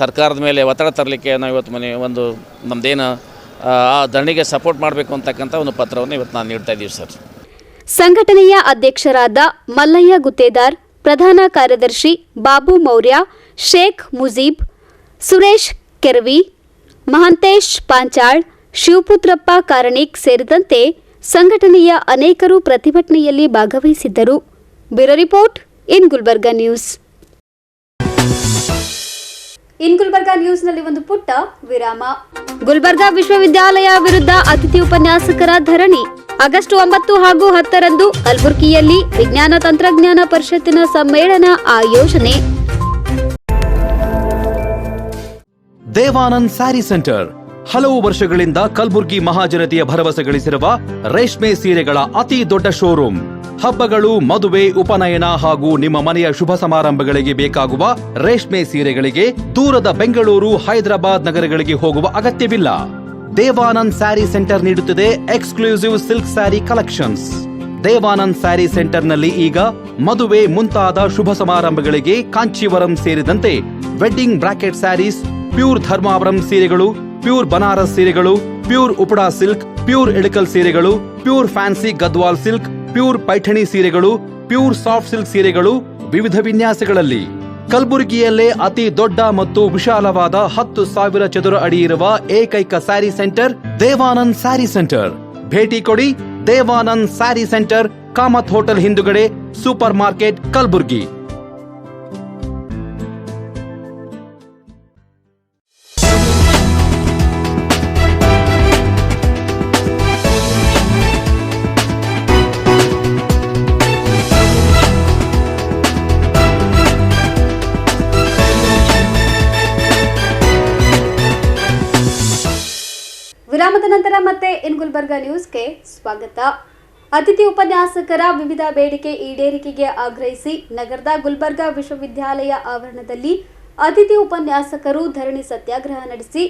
ಸರ್ಕಾರದ ಮೇಲೆ ಒತ್ತಡ ತರಲಿಕ್ಕೆ ನಾವು ಇವತ್ತು ಒಂದು ನಮ್ಮದೇನು ಆ ಧರಣಿಗೆ ಸಪೋರ್ಟ್ ಮಾಡಬೇಕು ಅಂತಕ್ಕಂಥ ಒಂದು ಪತ್ರವನ್ನು ಇವತ್ತು ನಾನು ನೀಡ್ತಾ ಇದ್ದೀವಿ ಸರ್. ಸಂಘಟನೆಯ ಅಧ್ಯಕ್ಷರಾದ ಮಲ್ಲಯ್ಯ ಗುತ್ತೇದಾರ್, ಪ್ರಧಾನ ಕಾರ್ಯದರ್ಶಿ ಬಾಬು ಮೌರ್ಯ, ಶೇಖ್ ಮುಜೀಬ್, ಸುರೇಶ್ ಕೆರವಿ, ಮಹಂತೇಶ್ ಪಾಂಚಾಳ್, ಶಿವಪುತ್ರಪ್ಪ ಕಾರಣಿಕ್ ಸೇರಿದಂತೆ ಸಂಘಟನೆಯ ಅನೇಕರು ಪ್ರತಿಭಟನೆಯಲ್ಲಿ ಭಾಗವಹಿಸಿದ್ದರು. Bureau report in Gulbarga news. In Gulbarga ನ್ಯೂಸ್ನಲ್ಲಿ ಒಂದು ಪುಟ್ಟ ವಿರಾಮ. ಗುಲ್ಬರ್ಗಾ ವಿಶ್ವವಿದ್ಯಾಲಯ ವಿರುದ್ಧ ಅತಿಥಿ ಉಪನ್ಯಾಸಕರ ಧರಣಿ ಆಗಸ್ಟ್ 9 ಹಾಗೂ 10ರಂದು ಕಲಬುರಗಿಯಲ್ಲಿ ವಿಜ್ಞಾನ ತಂತ್ರಜ್ಞಾನ ಪರಿಷತ್ತಿನ ಸಮ್ಮೇಳನ ಆಯೋಜನೆ. ದೇವಾನಂದ್ ಸ್ಯಾರಿ ಸೆಂಟರ್ ಹಲವು ವರ್ಷಗಳಿಂದ ಕಲಬುರ್ಗಿ ಮಹಾಜನತೆಯ ಭರವಸೆ ಗಳಿಸಿರುವ ರೇಷ್ಮೆ ಸೀರೆಗಳ ಅತಿ ದೊಡ್ಡ ಶೋರೂಮ್. ಹಬ್ಬಗಳು, ಮದುವೆ, ಉಪನಯನ ಹಾಗೂ ನಿಮ್ಮ ಮನೆಯ ಶುಭ ಸಮಾರಂಭಗಳಿಗೆ ಬೇಕಾಗುವ ರೇಷ್ಮೆ ಸೀರೆಗಳಿಗೆ ದೂರದ ಬೆಂಗಳೂರು, ಹೈದರಾಬಾದ್ ನಗರಗಳಿಗೆ ಹೋಗುವ ಅಗತ್ಯವಿಲ್ಲ. ದೇವಾನಂದ್ ಸ್ಯಾರಿ ಸೆಂಟರ್ ನೀಡುತ್ತಿದೆ exclusive silk saree collections. Devanand saree ಸೆಂಟರ್ನಲ್ಲಿ ಈಗ ಮದುವೆ ಮುಂತಾದ ಶುಭ ಸಮಾರಂಭಗಳಿಗೆ ಕಾಂಚೀವರಂ ಸೇರಿದಂತೆ wedding brocade sarees, pure Dharmavaram ಸೀರೆಗಳು, ಪ್ಯೂರ್ ಬನಾರಸ್ ಸೀರೆಗಳು, pure Uppada silk, pure Ilkal ಸೀರೆಗಳು, pure fancy Gadwal silk, pure Paithani ಸೀರೆಗಳು, ಪ್ಯೂರ್ ಸಾಫ್ಟ್ ಸಿಲ್ಕ್ ಸೀರೆಗಳು ವಿವಿಧ ವಿನ್ಯಾಸಗಳಲ್ಲಿ. ಕಲಬುರಗಿಯಲ್ಲೇ ಅತಿ ದೊಡ್ಡ ಮತ್ತು ವಿಶಾಲವಾದ 10,000 ಚದುರ ಅಡಿ ಇರುವ ಏಕೈಕ sari centre Devanand saree centre. ಭೇಟಿ ಕೊಡಿ. Devanand saree centre, Kamath hotel ಹಿಂದುಗಡೆ, ಸೂಪರ್ ಮಾರ್ಕೆಟ್, ಕಲಬುರಗಿ. ವಿರಾಮದ ನಂತರ ಮತ್ತೆ ಇನ್ ಗುಲ್ಬರ್ಗಾ ನ್ಯೂಸ್ಗೆ ಸ್ವಾಗತ. ಅತಿಥಿ ಉಪನ್ಯಾಸಕರ ವಿವಿಧ ಬೇಡಿಕೆ ಈಡೇರಿಕೆಗೆ ಆಗ್ರಹಿಸಿ ನಗರದ ಗುಲ್ಬರ್ಗಾ ವಿಶ್ವವಿದ್ಯಾಲಯ ಆವರಣದಲ್ಲಿ ಅತಿಥಿ ಉಪನ್ಯಾಸಕರು ಧರಣಿ ಸತ್ಯಾಗ್ರಹ ನಡೆಸಿ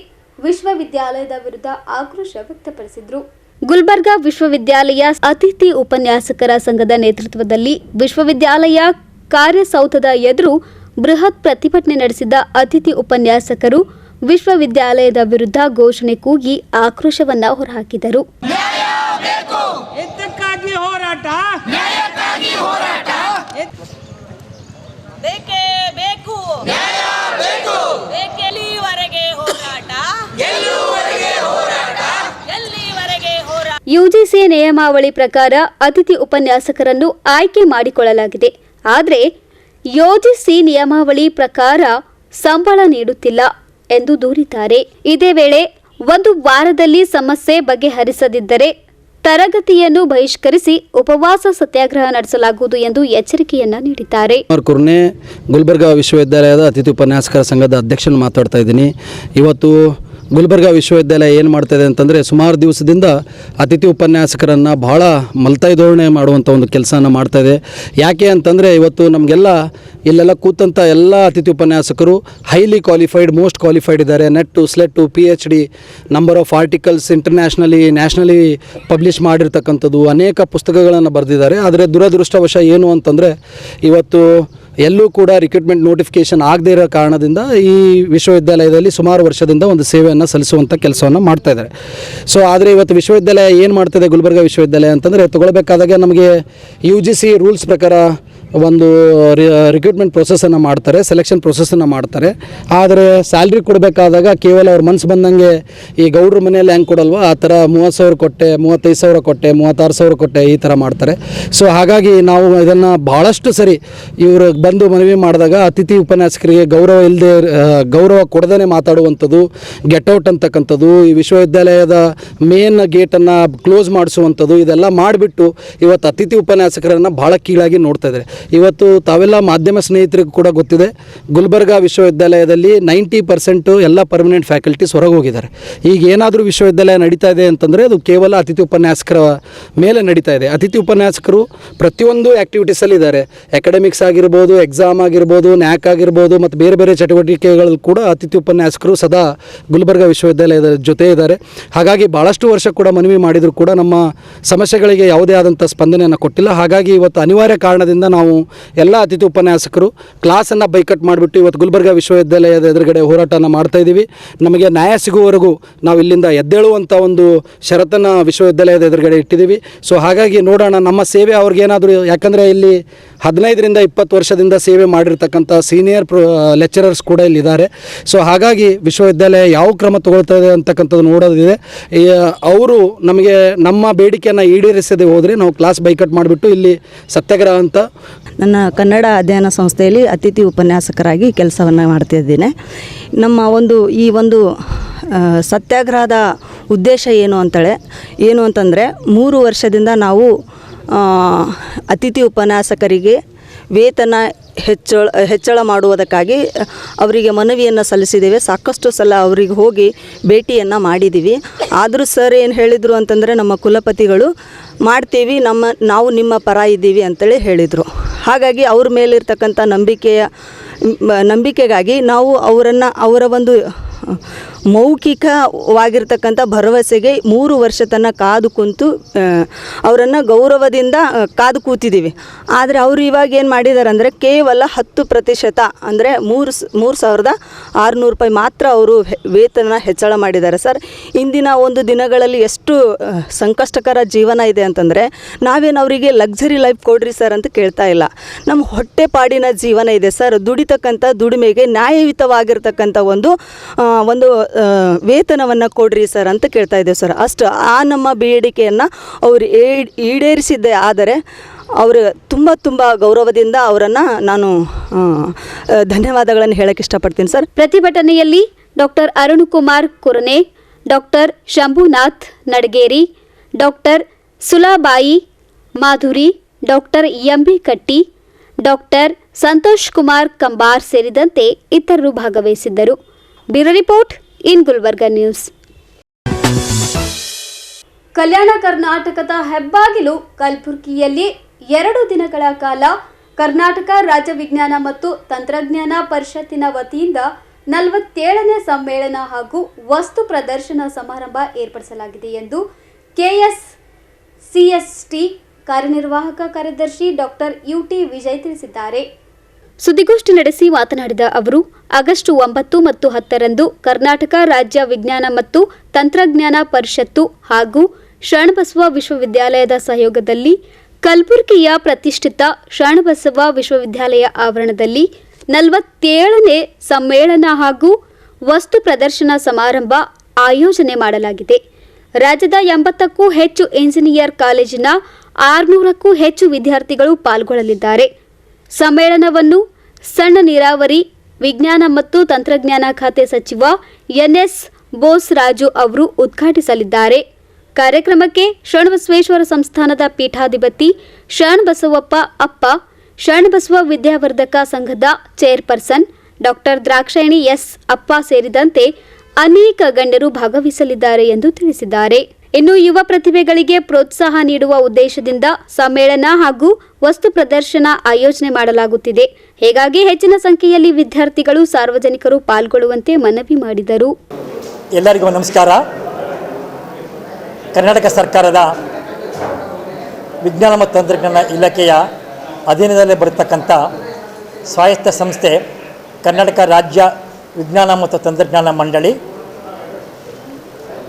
ವಿಶ್ವವಿದ್ಯಾಲಯದ ವಿರುದ್ಧ ಆಕ್ರೋಶ ವ್ಯಕ್ತಪಡಿಸಿದರು. ಗುಲ್ಬರ್ಗಾ ವಿಶ್ವವಿದ್ಯಾಲಯ ಅತಿಥಿ ಉಪನ್ಯಾಸಕರ ಸಂಘದ ನೇತೃತ್ವದಲ್ಲಿ ವಿಶ್ವವಿದ್ಯಾಲಯ ಕಾರ್ಯಸೌಧದ ಎದುರು ಬೃಹತ್ ಪ್ರತಿಭಟನೆ ನಡೆಸಿದ ಅತಿಥಿ ಉಪನ್ಯಾಸಕರು ವಿಶ್ವವಿದ್ಯಾಲಯದ ವಿರುದ್ಧ ಘೋಷಣೆ ಕೂಗಿ ಆಕ್ರೋಶವನ್ನ ಹೊರಹಾಕಿದರು. ಯುಜಿಸಿ ನಿಯಮಾವಳಿ ಪ್ರಕಾರ ಅತಿಥಿ ಉಪನ್ಯಾಸಕರನ್ನು ಆಯ್ಕೆ ಮಾಡಿಕೊಳ್ಳಲಾಗಿದೆ. ಆದರೆ ಯುಜಿಸಿ ನಿಯಮಾವಳಿ ಪ್ರಕಾರ ಸಂಬಳ ನೀಡುತ್ತಿಲ್ಲ ಎಂದು ದೂರಿದ್ದಾರೆ. ಇದೇ ವೇಳೆ ಒಂದು ವಾರದಲ್ಲಿ ಸಮಸ್ಯೆ ಬಗೆಹರಿಸದಿದ್ದರೆ ತರಗತಿಯನ್ನು ಬಹಿಷ್ಕರಿಸಿ ಉಪವಾಸ ಸತ್ಯಾಗ್ರಹ ನಡೆಸಲಾಗುವುದು ಎಂದು ಎಚ್ಚರಿಕೆಯನ್ನ ನೀಡಿದ್ದಾರೆ. ಕುರ್ನೆ ಗುಲ್ಬರ್ಗಾ ವಿಶ್ವವಿದ್ಯಾಲಯದ ಅತಿಥಿ ಉಪನ್ಯಾಸಕರ ಸಂಘದ ಅಧ್ಯಕ್ಷನ ಮಾತಾಡ್ತಾ ಇದ್ದೀನಿ. ಇವತ್ತು ಗುಲ್ಬರ್ಗಾ ವಿಶ್ವವಿದ್ಯಾಲಯ ಏನು ಮಾಡ್ತಾಯಿದೆ ಅಂತಂದರೆ ಸುಮಾರು ದಿವಸದಿಂದ ಅತಿಥಿ ಉಪನ್ಯಾಸಕರನ್ನು ಭಾಳ ಮಲ್ತಾಯಿ ಧೋರಣೆ ಮಾಡುವಂಥ ಒಂದು ಕೆಲಸನ ಮಾಡ್ತಾಯಿದೆ. ಯಾಕೆ ಅಂತಂದರೆ ಇವತ್ತು ನಮಗೆಲ್ಲ ಇಲ್ಲೆಲ್ಲ ಕೂತಂಥ ಎಲ್ಲ ಅತಿಥಿ ಉಪನ್ಯಾಸಕರು ಹೈಲಿ ಕ್ವಾಲಿಫೈಡ್, ಮೋಸ್ಟ್ ಕ್ವಾಲಿಫೈಡ್ ಇದ್ದಾರೆ. ನೆಟ್ಟು, SLET, PhD, number of articles, internationally, nationally publish ಮಾಡಿರ್ತಕ್ಕಂಥದ್ದು ಅನೇಕ ಪುಸ್ತಕಗಳನ್ನು ಬರೆದಿದ್ದಾರೆ. ಆದರೆ ದುರದೃಷ್ಟವಶ ಏನು ಅಂತಂದರೆ ಇವತ್ತು ಎಲ್ಲೂ ಕೂಡ ರಿಕ್ರೂಟ್ಮೆಂಟ್ ನೋಟಿಫಿಕೇಷನ್ ಆಗದೇ ಇರೋ ಕಾರಣದಿಂದ ಈ ವಿಶ್ವವಿದ್ಯಾಲಯದಲ್ಲಿ ಸುಮಾರು ವರ್ಷದಿಂದ ಒಂದು ಸೇವೆಯನ್ನು ಸಲ್ಲಿಸುವಂಥ ಕೆಲಸವನ್ನು ಮಾಡ್ತಾ ಇದ್ದಾರೆ. ಸೊ ಆದರೆ ಇವತ್ತು ವಿಶ್ವವಿದ್ಯಾಲಯ ಏನು ಮಾಡ್ತಿದೆ, ಗುಲ್ಬರ್ಗಾ ವಿಶ್ವವಿದ್ಯಾಲಯ ಅಂತಂದರೆ ತೊಗೊಳ್ಬೇಕಾದಾಗ ನಮಗೆ UGC ರೂಲ್ಸ್ ಪ್ರಕಾರ ಒಂದು ರಿಕ್ರೂಟ್ಮೆಂಟ್ ಪ್ರೊಸೆಸನ್ನು ಮಾಡ್ತಾರೆ, ಸೆಲೆಕ್ಷನ್ ಪ್ರೊಸೆಸನ್ನು ಮಾಡ್ತಾರೆ. ಆದರೆ ಸ್ಯಾಲ್ರಿ ಕೊಡಬೇಕಾದಾಗ ಕೇವಲ ಅವ್ರ ಮನಸ್ಸು ಬಂದಂಗೆ ಈ ಗೌಡ್ರ ಮನೆಯಲ್ಲಿ ಹೆಂಗೆ ಕೊಡಲ್ವ ಆ ಥರ 30,000 ಕೊಟ್ಟೆ, 35,000 ಕೊಟ್ಟೆ, 36,000 ಕೊಟ್ಟೆ, ಈ ಥರ ಮಾಡ್ತಾರೆ. ಸೊ ಹಾಗಾಗಿ ನಾವು ಇದನ್ನು ಭಾಳಷ್ಟು ಸರಿ ಇವರು ಬಂದು ಮನವಿ ಮಾಡಿದಾಗ ಅತಿಥಿ ಉಪನ್ಯಾಸಕರಿಗೆ ಗೌರವ ಕೊಡದೇ ಮಾತಾಡುವಂಥದ್ದು, ಗೆಟ್ಔಟ್ ಅಂತಕ್ಕಂಥದ್ದು, ಈ ವಿಶ್ವವಿದ್ಯಾಲಯದ ಮೇನ್ ಗೇಟನ್ನು ಕ್ಲೋಸ್ ಮಾಡಿಸುವಂಥದ್ದು, ಇದೆಲ್ಲ ಮಾಡಿಬಿಟ್ಟು ಇವತ್ತು ಅತಿಥಿ ಉಪನ್ಯಾಸಕರನ್ನು ಭಾಳ ಕೀಳಾಗಿ ನೋಡ್ತಾ ಇದ್ದಾರೆ. ಇವತ್ತು ತಾವೆಲ್ಲ ಮಾಧ್ಯಮ ಸ್ನೇಹಿತರಿಗೂ ಕೂಡ ಗೊತ್ತಿದೆ, ಗುಲ್ಬರ್ಗಾ ವಿಶ್ವವಿದ್ಯಾಲಯದಲ್ಲಿ 90% ಎಲ್ಲ ಪರ್ಮನೆಂಟ್ ಫ್ಯಾಕಲ್ಟೀಸ್ ಹೊರಗೆ ಹೋಗಿದ್ದಾರೆ. ಈಗ ಏನಾದರೂ ವಿಶ್ವವಿದ್ಯಾಲಯ ನಡೀತಾ ಇದೆ ಅಂತಂದರೆ ಅದು ಕೇವಲ ಅತಿಥಿ ಉಪನ್ಯಾಸಕರ ಮೇಲೆ ನಡೀತಾ ಇದೆ. ಅತಿಥಿ ಉಪನ್ಯಾಸಕರು ಪ್ರತಿಯೊಂದು ಆ್ಯಕ್ಟಿವಿಟೀಸಲ್ಲಿ ಇದ್ದಾರೆ. ಅಕಾಡೆಮಿಕ್ಸ್ ಆಗಿರ್ಬೋದು, ಎಕ್ಸಾಮ್ ಆಗಿರ್ಬೋದು, ನ್ಯಾಕ್ ಆಗಿರ್ಬೋದು, ಮತ್ತು ಬೇರೆ ಬೇರೆ ಚಟುವಟಿಕೆಗಳಲ್ಲಿ ಕೂಡ ಅತಿಥಿ ಉಪನ್ಯಾಸಕರು ಸದಾ ಗುಲ್ಬರ್ಗಾ ವಿಶ್ವವಿದ್ಯಾಲಯದ ಜೊತೆ ಇದ್ದಾರೆ. ಹಾಗಾಗಿ ಭಾಳಷ್ಟು ವರ್ಷ ಕೂಡ ಮನವಿ ಮಾಡಿದರೂ ಕೂಡ ನಮ್ಮ ಸಮಸ್ಯೆಗಳಿಗೆ ಯಾವುದೇ ಆದಂಥ ಸ್ಪಂದನೆಯನ್ನು ಕೊಟ್ಟಿಲ್ಲ. ಹಾಗಾಗಿ ಇವತ್ತು ಅನಿವಾರ್ಯ ಕಾರಣದಿಂದ ನಾವು ಎಲ್ಲ ಅತಿಥಿ ಉಪನ್ಯಾಸಕರು ಕ್ಲಾಸನ್ನು ಬೈಕಟ್ ಮಾಡಿಬಿಟ್ಟು ಇವತ್ತು ಗುಲ್ಬರ್ಗಾ ವಿಶ್ವವಿದ್ಯಾಲಯದ ಎದುರುಗಡೆ ಹೋರಾಟನ ಮಾಡ್ತಾ ಇದ್ದೀವಿ. ನಮಗೆ ನ್ಯಾಯ ಸಿಗುವವರೆಗೂ ನಾವು ಇಲ್ಲಿಂದ ಎದ್ದೇಳುವಂಥ ಒಂದು ಷರತ್ತನ್ನು ವಿಶ್ವವಿದ್ಯಾಲಯದ ಎದುರುಗಡೆ ಇಟ್ಟಿದ್ದೀವಿ. ಸೊ ಹಾಗಾಗಿ ನೋಡೋಣ ನಮ್ಮ ಸೇವೆ ಅವ್ರಿಗೇನಾದರೂ, ಯಾಕಂದರೆ ಇಲ್ಲಿ 15ರಿಂದ 20 ವರ್ಷದಿಂದ ಸೇವೆ ಮಾಡಿರ್ತಕ್ಕಂಥ ಸೀನಿಯರ್ ಲೆಕ್ಚರರ್ಸ್ ಕೂಡ ಇಲ್ಲಿದ್ದಾರೆ. ಸೊ ಹಾಗಾಗಿ ವಿಶ್ವವಿದ್ಯಾಲಯ ಯಾವ ಕ್ರಮ ತಗೊಳ್ತದೆ ಅಂತಕ್ಕಂಥದ್ದು ನೋಡೋದಿದೆ. ಅವರು ನಮಗೆ ನಮ್ಮ ಬೇಡಿಕೆಯನ್ನು ಈಡೇರಿಸದೆ ಹೋದರೆ ನಾವು ಕ್ಲಾಸ್ ಬೈಕಟ್ ಮಾಡಿಬಿಟ್ಟು ಇಲ್ಲಿ ಸತ್ಯಾಗ್ರಹ ಅಂತ. ನನ್ನ ಕನ್ನಡ ಅಧ್ಯಯನ ಸಂಸ್ಥೆಯಲ್ಲಿ ಅತಿಥಿ ಉಪನ್ಯಾಸಕರಾಗಿ ಕೆಲಸವನ್ನು ಮಾಡ್ತಿದ್ದೇನೆ. ನಮ್ಮ ಈ ಒಂದು ಸತ್ಯಾಗ್ರಹದ ಉದ್ದೇಶ ಏನು ಅಂತಂದರೆ 3 ವರ್ಷದಿಂದ ನಾವು ಅತಿಥಿ ಉಪನ್ಯಾಸಕರಿಗೆ ವೇತನ ಹೆಚ್ಚಳ ಮಾಡುವುದಕ್ಕಾಗಿ ಅವರಿಗೆ ಮನವಿಯನ್ನು ಸಲ್ಲಿಸಿದ್ದೇವೆ. ಸಾಕಷ್ಟು ಸಲ ಅವರಿಗೆ ಹೋಗಿ ಭೇಟಿಯನ್ನು ಮಾಡಿದ್ದೀವಿ. ಆದರೂ ಸರ್ ಏನು ಹೇಳಿದರು ಅಂತಂದರೆ, ನಮ್ಮ ಕುಲಪತಿಗಳು ಮಾಡ್ತೀವಿ, ನಾವು ನಿಮ್ಮ ಪರ ಇದ್ದೀವಿ ಅಂತೇಳಿ ಹೇಳಿದರು. ಹಾಗಾಗಿ ಅವ್ರ ಮೇಲಿರ್ತಕ್ಕಂಥ ನಂಬಿಕೆಗಾಗಿ ನಾವು ಅವರ ಒಂದು ಮೌಖಿಕವಾಗಿರ್ತಕ್ಕಂಥ ಭರವಸೆಗೆ 3 ವರ್ಷ ತನಕ ಕಾದು ಕೂತು ಅವರನ್ನು ಗೌರವದಿಂದ ಕಾದು ಕೂತಿದ್ದೀವಿ. ಆದರೆ ಅವರು ಇವಾಗ ಏನು ಮಾಡಿದ್ದಾರೆ ಅಂದರೆ, ಕೇವಲ 10% ಅಂದರೆ 3,600 ರೂಪಾಯಿ ಮಾತ್ರ ಅವರು ವೇತನ ಹೆಚ್ಚಳ ಮಾಡಿದ್ದಾರೆ. ಸರ್, ಇಂದಿನ ಒಂದು ದಿನಗಳಲ್ಲಿ ಎಷ್ಟು ಸಂಕಷ್ಟಕರ ಜೀವನ ಇದೆ ಅಂತಂದರೆ, ನಾವೇನು ಅವರಿಗೆ ಲಕ್ಸುರಿ ಲೈಫ್ ಕೊಡ್ರಿ ಸರ್ ಅಂತ ಕೇಳ್ತಾ ಇಲ್ಲ. ನಮ್ಮ ಹೊಟ್ಟೆಪಾಡಿನ ಜೀವನ ಇದೆ ಸರ್. ದುಡಿತಕ್ಕಂಥ ದುಡಿಮೆಗೆ ನ್ಯಾಯಯುತವಾಗಿರ್ತಕ್ಕಂಥ ಒಂದು ವೇತನವನ್ನು ಕೊಡ್ರಿ ಸರ್ ಅಂತ ಕೇಳ್ತಾ ಇದ್ದೇವೆ ಸರ್. ಅಷ್ಟು ನಮ್ಮ ಬೇಡಿಕೆಯನ್ನು ಅವರು ಈಡೇರಿಸಿದ್ದೆ. ಆದರೆ ಅವರು ತುಂಬ ಗೌರವದಿಂದ ಅವರನ್ನು ನಾನು ಧನ್ಯವಾದಗಳನ್ನು ಹೇಳಕ್ಕೆ ಇಷ್ಟಪಡ್ತೀನಿ ಸರ್. ಪ್ರತಿಭಟನೆಯಲ್ಲಿ doctor Arunkumar Kurane, doctor Shambhunath Nadageri, doctor Sulabai Madhuri, doctor M B Katti, doctor Santosh Kumar Kambar ಸೇರಿದಂತೆ ಇತರರು ಭಾಗವಹಿಸಿದ್ದರು. Bureau report in Gulbarga news. Kalyana ಕರ್ನಾಟಕದ ಹೆಬ್ಬಾಗಿಲು ಕಲಬುರಗಿಯಲ್ಲಿ 2 ದಿನಗಳ ಕಾಲ ಕರ್ನಾಟಕ ರಾಜ್ಯ ವಿಜ್ಞಾನ ಮತ್ತು ತಂತ್ರಜ್ಞಾನ ಪರಿಷತ್ತಿನ ವತಿಯಿಂದ 47ನೇ ಸಮ್ಮೇಳನ ಹಾಗೂ ವಸ್ತು ಪ್ರದರ್ಶನ ಸಮಾರಂಭ ಏರ್ಪಡಿಸಲಾಗಿದೆ ಎಂದು ಕೆಎಸ್ಸಿಎಸ್ಟಿ ಕಾರ್ಯನಿರ್ವಾಹಕ ಕಾರ್ಯದರ್ಶಿ ಡಾಕ್ಟರ್ ಯುಟಿ ವಿಜಯ್ ತಿಳಿಸಿದ್ದಾರೆ. ಸುದ್ದಿಗೋಷ್ಠಿ ನಡೆಸಿ ಮಾತನಾಡಿದ ಅವರು, ಆಗಸ್ಟ್ 9 ಮತ್ತು 10ರಂದು ಕರ್ನಾಟಕ ರಾಜ್ಯ ವಿಜ್ಞಾನ ಮತ್ತು ತಂತ್ರಜ್ಞಾನ ಪರಿಷತ್ತು ಹಾಗೂ ಶರಣಬಸವ ವಿಶ್ವವಿದ್ಯಾಲಯದ ಸಹಯೋಗದಲ್ಲಿ ಕಲಬುರಗಿಯ ಪ್ರತಿಷ್ಠಿತ ಶರಣಬಸವ ವಿಶ್ವವಿದ್ಯಾಲಯ ಆವರಣದಲ್ಲಿ 47ನೇ ಸಮ್ಮೇಳನ ಹಾಗೂ ವಸ್ತು ಪ್ರದರ್ಶನ ಸಮಾರಂಭ ಆಯೋಜನೆ ಮಾಡಲಾಗಿದೆ. ರಾಜ್ಯದ 80ಕ್ಕೂ ಹೆಚ್ಚು ಇಂಜಿನಿಯರ್ ಕಾಲೇಜಿನ 600ಕ್ಕೂ ಹೆಚ್ಚು ವಿದ್ಯಾರ್ಥಿಗಳು ಪಾಲ್ಗೊಳ್ಳಲಿದ್ದಾರೆ. ಸಮ್ಮೇಳನವನ್ನು ಸಣ್ಣ ನೀರಾವರಿ, ವಿಜ್ಞಾನ ಮತ್ತು ತಂತ್ರಜ್ಞಾನ ಖಾತೆ ಸಚಿವ ಎನ್ಎಸ್ ಬೋಸರಾಜು ಅವರು ಉದ್ಘಾಟಿಸಲಿದ್ದಾರೆ. ಕಾರ್ಯಕ್ರಮಕ್ಕೆ ಶರಣಬಸವೇಶ್ವರ ಸಂಸ್ಥಾನದ ಪೀಠಾಧಿಪತಿ ಶರಣಬಸವಪ್ಪ ಅಪ್ಪ, ಶರಣಬಸವ ವಿದ್ಯಾವರ್ಧಕ ಸಂಘದ ಚೇರ್ಪರ್ಸನ್ ಡಾಕ್ಟರ್ ದ್ರಾಕ್ಷಾಯಣಿ ಎಸ್ ಅಪ್ಪ ಸೇರಿದಂತೆ ಅನೇಕ ಗಣ್ಯರು ಭಾಗವಹಿಸಲಿದ್ದಾರೆ ಎಂದು ತಿಳಿಸಿದ್ದಾರೆ. ಇನ್ನು ಯುವ ಪ್ರತಿಭೆಗಳಿಗೆ ಪ್ರೋತ್ಸಾಹ ನೀಡುವ ಉದ್ದೇಶದಿಂದ ಸಮ್ಮೇಳನ ಹಾಗೂ ವಸ್ತು ಪ್ರದರ್ಶನ ಆಯೋಜನೆ ಮಾಡಲಾಗುತ್ತಿದೆ. ಹೀಗಾಗಿ ಹೆಚ್ಚಿನ ಸಂಖ್ಯೆಯಲ್ಲಿ ವಿದ್ಯಾರ್ಥಿಗಳು, ಸಾರ್ವಜನಿಕರು ಪಾಲ್ಗೊಳ್ಳುವಂತೆ ಮನವಿ ಮಾಡಿದರು. ಎಲ್ಲರಿಗೂ ನಮಸ್ಕಾರ. ಕರ್ನಾಟಕ ಸರ್ಕಾರದ ವಿಜ್ಞಾನ ಮತ್ತು ತಂತ್ರಜ್ಞಾನ ಇಲಾಖೆಯ ಅಧೀನದಲ್ಲೇ ಬರತಕ್ಕಂಥ ಸ್ವಾಯತ್ತ ಸಂಸ್ಥೆ ಕರ್ನಾಟಕ ರಾಜ್ಯ ವಿಜ್ಞಾನ ಮತ್ತು ತಂತ್ರಜ್ಞಾನ ಮಂಡಳಿ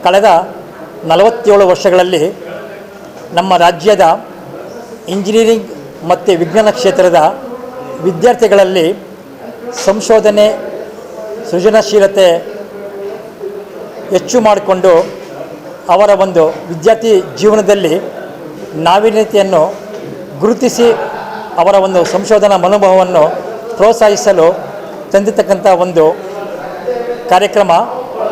ಕಳೆದ 47 ವರ್ಷಗಳಲ್ಲಿ ನಮ್ಮ ರಾಜ್ಯದ ಇಂಜಿನಿಯರಿಂಗ್ ಮತ್ತು ವಿಜ್ಞಾನ ಕ್ಷೇತ್ರದ ವಿದ್ಯಾರ್ಥಿಗಳಲ್ಲಿ ಸಂಶೋಧನೆ, ಸೃಜನಶೀಲತೆ ಹೆಚ್ಚು ಮಾಡಿಕೊಂಡು ಅವರ ಒಂದು ವಿದ್ಯಾರ್ಥಿ ಜೀವನದಲ್ಲಿ ನಾವೀನ್ಯತೆಯನ್ನು ಗುರುತಿಸಿ ಅವರ ಒಂದು ಸಂಶೋಧನಾ ಮನೋಭಾವವನ್ನು ಪ್ರೋತ್ಸಾಹಿಸಲು ತಂದಿರತಕ್ಕಂಥ ಒಂದು ಕಾರ್ಯಕ್ರಮ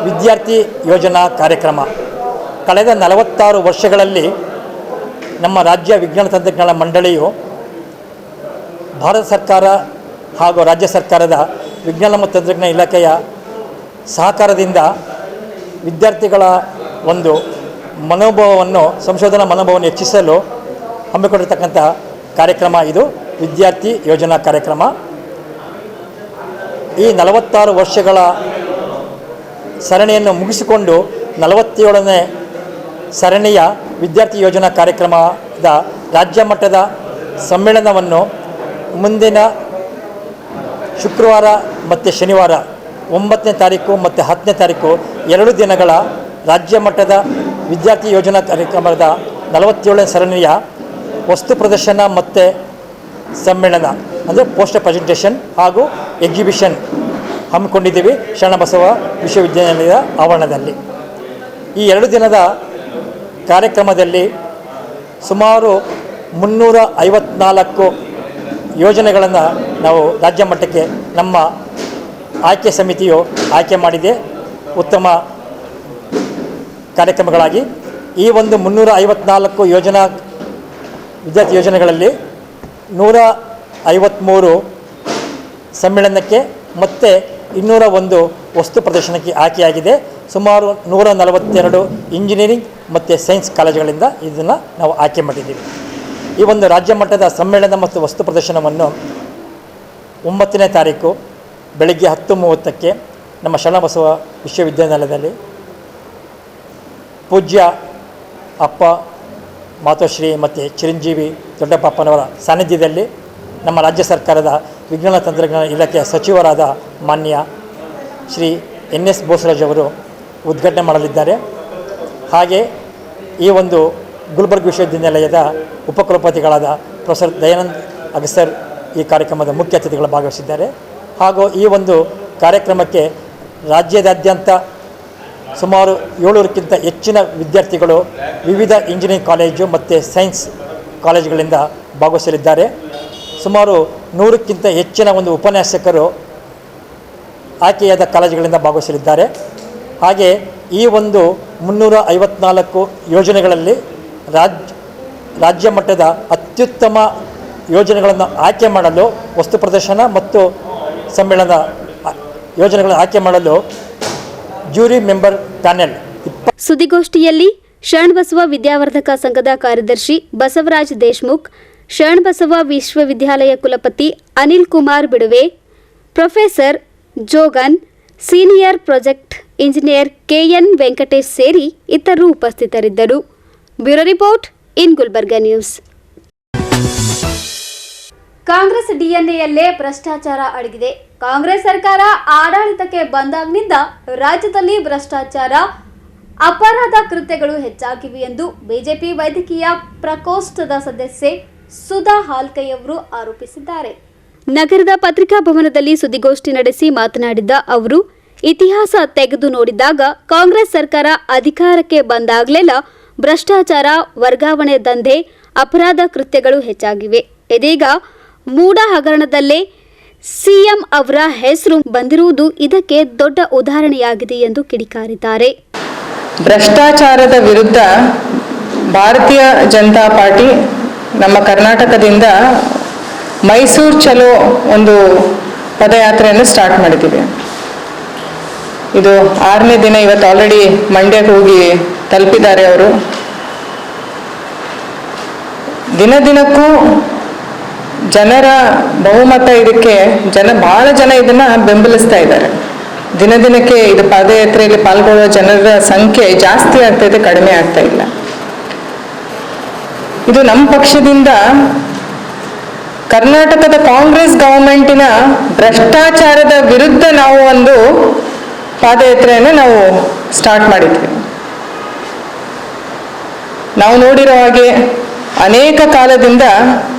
ವಿದ್ಯಾರ್ಥಿ ಯೋಜನಾ ಕಾರ್ಯಕ್ರಮ. ಕಳೆದ 46 ವರ್ಷಗಳಲ್ಲಿ ನಮ್ಮ ರಾಜ್ಯ ವಿಜ್ಞಾನ ತಂತ್ರಜ್ಞಾನ ಮಂಡಳಿಯು ಭಾರತ ಸರ್ಕಾರ ಹಾಗೂ ರಾಜ್ಯ ಸರ್ಕಾರದ ವಿಜ್ಞಾನ ಮತ್ತು ತಂತ್ರಜ್ಞಾನ ಇಲಾಖೆಯ ಸಹಕಾರದಿಂದ ವಿದ್ಯಾರ್ಥಿಗಳ ಒಂದು ಮನೋಭಾವವನ್ನು, ಸಂಶೋಧನಾ ಮನೋಭಾವವನ್ನು ಹೆಚ್ಚಿಸಲು ಹಮ್ಮಿಕೊಂಡಿರ್ತಕ್ಕಂಥ ಕಾರ್ಯಕ್ರಮ ಇದು ವಿದ್ಯಾರ್ಥಿ ಯೋಜನಾ ಕಾರ್ಯಕ್ರಮ. ಈ 46 ವರ್ಷಗಳ ಸರಣಿಯನ್ನು ಮುಗಿಸಿಕೊಂಡು 47ನೇ ಸರಣಿಯ ವಿದ್ಯಾರ್ಥಿ ಯೋಜನಾ ಕಾರ್ಯಕ್ರಮದ ರಾಜ್ಯ ಮಟ್ಟದ ಸಮ್ಮೇಳನವನ್ನು ಮುಂದಿನ ಶುಕ್ರವಾರ ಮತ್ತು ಶನಿವಾರ 9ನೇ ತಾರೀಕು ಮತ್ತು 10ನೇ ತಾರೀಕು 2 ದಿನಗಳ ರಾಜ್ಯ ಮಟ್ಟದ ವಿದ್ಯಾರ್ಥಿ ಯೋಜನಾ ಕಾರ್ಯಕ್ರಮದ 47ನೇ ಸರಣಿಯ ವಸ್ತು ಪ್ರದರ್ಶನ ಮತ್ತು ಸಮ್ಮೇಳನ ಅಂದರೆ ಪೋಸ್ಟರ್ ಪ್ರೆಸೆಂಟೇಷನ್ ಹಾಗೂ ಎಕ್ಸಿಬಿಷನ್ ಹಮ್ಮಿಕೊಂಡಿದ್ದೀವಿ ಶರಣಬಸವ ವಿಶ್ವವಿದ್ಯಾನಿಲಯದ ಆವರಣದಲ್ಲಿ. ಈ 2 ದಿನದ ಕಾರ್ಯಕ್ರಮದಲ್ಲಿ ಸುಮಾರು 354 ಯೋಜನೆಗಳನ್ನು ನಾವು ರಾಜ್ಯ ಮಟ್ಟಕ್ಕೆ ನಮ್ಮ ಆಯ್ಕೆ ಸಮಿತಿಯು ಆಯ್ಕೆ ಮಾಡಿದೆ ಉತ್ತಮ ಕಾರ್ಯಕ್ರಮಗಳಾಗಿ. ಈ ಒಂದು 354 ವಿದ್ಯಾರ್ಥಿ ಯೋಜನೆಗಳಲ್ಲಿ 153 ಸಮ್ಮೇಳನಕ್ಕೆ ಮತ್ತೆ 201 ವಸ್ತು ಪ್ರದರ್ಶನಕ್ಕೆ ಆಯ್ಕೆಯಾಗಿದೆ. ಸುಮಾರು 142 ಇಂಜಿನಿಯರಿಂಗ್ ಮತ್ತು ಸೈನ್ಸ್ ಕಾಲೇಜುಗಳಿಂದ ಇದನ್ನು ನಾವು ಆಯ್ಕೆ ಮಾಡಿದ್ದೀವಿ. ಈ ಒಂದು ರಾಜ್ಯ ಮಟ್ಟದ ಸಮ್ಮೇಳನ ಮತ್ತು ವಸ್ತು ಪ್ರದರ್ಶನವನ್ನು 9ನೇ ತಾರೀಕು ಬೆಳಗ್ಗೆ 10:30ಕ್ಕೆ ನಮ್ಮ ಶರಣಬಸವ ವಿಶ್ವವಿದ್ಯಾನಿಲಯದಲ್ಲಿ ಪೂಜ್ಯ ಅಪ್ಪ ಮಾತೋಶ್ರೀ ಮತ್ತು ಚಿರಂಜೀವಿ ದೊಡ್ಡಪ್ಪನವರ ಸಾನ್ನಿಧ್ಯದಲ್ಲಿ ನಮ್ಮ ರಾಜ್ಯ ಸರ್ಕಾರದ ವಿಜ್ಞಾನ ತಂತ್ರಜ್ಞಾನ ಇಲಾಖೆಯ ಸಚಿವರಾದ ಮಾನ್ಯ ಶ್ರೀ NS ಬೋಸರಾಜ್ ಅವರು ಉದ್ಘಾಟನೆ ಮಾಡಲಿದ್ದಾರೆ. ಹಾಗೆ ಈ ಒಂದು ಗುಲ್ಬರ್ಗ ವಿಶ್ವವಿದ್ಯಾನಿಲಯದ ಉಪಕುಲಪತಿಗಳಾದ ಪ್ರೊಫೆಸರ್ ದಯಾನಂದ್ ಅಗಸರ್ ಈ ಕಾರ್ಯಕ್ರಮದ ಮುಖ್ಯ ಅತಿಥಿಗಳು ಭಾಗವಹಿಸಿದ್ದಾರೆ. ಹಾಗೂ ಈ ಒಂದು ಕಾರ್ಯಕ್ರಮಕ್ಕೆ ರಾಜ್ಯದಾದ್ಯಂತ ಸುಮಾರು 700ಕ್ಕಿಂತ ಹೆಚ್ಚಿನ ವಿದ್ಯಾರ್ಥಿಗಳು ವಿವಿಧ ಇಂಜಿನಿಯರಿಂಗ್ ಕಾಲೇಜು ಮತ್ತು ಸೈನ್ಸ್ ಕಾಲೇಜುಗಳಿಂದ ಭಾಗವಹಿಸಲಿದ್ದಾರೆ. ಸುಮಾರು 100ಕ್ಕಿಂತ ಹೆಚ್ಚಿನ ಒಂದು ಉಪನ್ಯಾಸಕರು ಆಯ್ಕೆಯಾದ ಕಾಲೇಜುಗಳಿಂದ ಭಾಗವಹಿಸಲಿದ್ದಾರೆ. ಹಾಗೆ ಈ ಒಂದು 354 ಯೋಜನೆಗಳಲ್ಲಿ ರಾಜ್ಯ ಮಟ್ಟದ ಅತ್ಯುತ್ತಮ ಯೋಜನೆಗಳನ್ನು ಆಯ್ಕೆ ಮಾಡಲು ವಸ್ತು ಪ್ರದರ್ಶನ ಮತ್ತು ಸಮ್ಮೇಳನ ಯೋಜನೆಗಳನ್ನು ಆಯ್ಕೆ ಮಾಡಲು ಜ್ಯೂರಿ ಮೆಂಬರ್ ಪ್ಯಾನೆಲ್. ಸುದ್ದಿಗೋಷ್ಠಿಯಲ್ಲಿ ಶರಣಬಸವ ವಿದ್ಯಾವರ್ಧಕ ಸಂಘದ ಕಾರ್ಯದರ್ಶಿ ಬಸವರಾಜ್ ದೇಶ್ಮುಖ್, ಶರಣಬಸವ ವಿಶ್ವವಿದ್ಯಾಲಯ ಕುಲಪತಿ Anil Kumar Bidve, professor Jogan, senior project engineer KN Venkatesh ಸೇರಿ ಇತರರು ಉಪಸ್ಥಿತರಿದ್ದರು. Bureau report in Gulbarga news. Congress DNAಯಲ್ಲೇ ಭ್ರಷ್ಟಾಚಾರ ಅಡಗಿದೆ. ಕಾಂಗ್ರೆಸ್ ಸರ್ಕಾರ ಆಡಳಿತಕ್ಕೆ ಬಂದಾಗಿನಿಂದ ರಾಜ್ಯದಲ್ಲಿ ಭ್ರಷ್ಟಾಚಾರ, ಅಪರಾಧ ಕೃತ್ಯಗಳು ಹೆಚ್ಚಾಗಿವೆ ಎಂದು ಬಿಜೆಪಿ ವೈದ್ಯಕೀಯ ಪ್ರಕೋಷ್ಠದ ಸದಸ್ಯೆ ಸುಧಾ ಹಾಲ್ಕೈ ಅವರು ಆರೋಪಿಸಿದ್ದಾರೆ. ನಗರದ ಪತ್ರಿಕಾ ಭವನದಲ್ಲಿ ಸುದ್ದಿಗೋಷ್ಠಿ ನಡೆಸಿ ಮಾತನಾಡಿದ ಅವರು, ಇತಿಹಾಸ ತೆಗೆದು ನೋಡಿದಾಗ ಕಾಂಗ್ರೆಸ್ ಸರ್ಕಾರ ಅಧಿಕಾರಕ್ಕೆ ಬಂದಾಗಲೆಲ್ಲ ಭ್ರಷ್ಟಾಚಾರ, ವರ್ಗಾವಣೆ ದಂಧೆ, ಅಪರಾಧ ಕೃತ್ಯಗಳು ಹೆಚ್ಚಾಗಿವೆ. ಇದೀಗ ಮೂಡ ಹಗರಣದಲ್ಲೇ ಸಿಎಂ ಅವರ ಹೆಸರು ಬಂದಿರುವುದು ಇದಕ್ಕೆ ದೊಡ್ಡ ಉದಾಹರಣೆಯಾಗಿದೆ ಎಂದು ಕಿಡಿಕಾರಿದ್ದಾರೆ. ಭ್ರಷ್ಟಾಚಾರದ ವಿರುದ್ಧ ಭಾರತೀಯ ಜನತಾ ಪಾರ್ಟಿ ನಮ್ಮ ಕರ್ನಾಟಕದಿಂದ ಮೈಸೂರು ಚಲೋ ಒಂದು ಪದಯಾತ್ರೆಯನ್ನು ಸ್ಟಾರ್ಟ್ ಮಾಡಿದ್ದೀವಿ. ಇದು 6ನೇ ದಿನ. ಇವತ್ತು ಆಲ್ರೆಡಿ ಮಂಡ್ಯಕ್ಕೆ ಹೋಗಿ ತಲುಪಿದ್ದಾರೆ ಅವರು. ದಿನದಿನಕ್ಕೂ ಜನರ ಬಹುಮತ ಇದಕ್ಕೆ ಬಹಳ ಜನ ಇದನ್ನ ಬೆಂಬಲಿಸ್ತಾ ಇದ್ದಾರೆ. ದಿನದಿನಕ್ಕೆ ಇದು ಪಾದಯಾತ್ರೆಯಲ್ಲಿ ಪಾಲ್ಗೊಳ್ಳುವ ಜನರ ಸಂಖ್ಯೆ ಜಾಸ್ತಿ ಆಗ್ತಾ ಇದೆ, ಕಡಿಮೆ ಆಗ್ತಾ ಇಲ್ಲ. ಇದು ನಮ್ಮ ಪಕ್ಷದಿಂದ ಕರ್ನಾಟಕದ ಕಾಂಗ್ರೆಸ್ ಗವರ್ಮೆಂಟಿನ ಭ್ರಷ್ಟಾಚಾರದ ವಿರುದ್ಧ ನಾವು ಒಂದು ಪಾದಯಾತ್ರೆಯನ್ನು ನಾವು ಸ್ಟಾರ್ಟ್ ಮಾಡಿದ್ವಿ. ನಾವು ನೋಡಿರೋ ಹಾಗೆ ಅನೇಕ ಕಾಲದಿಂದ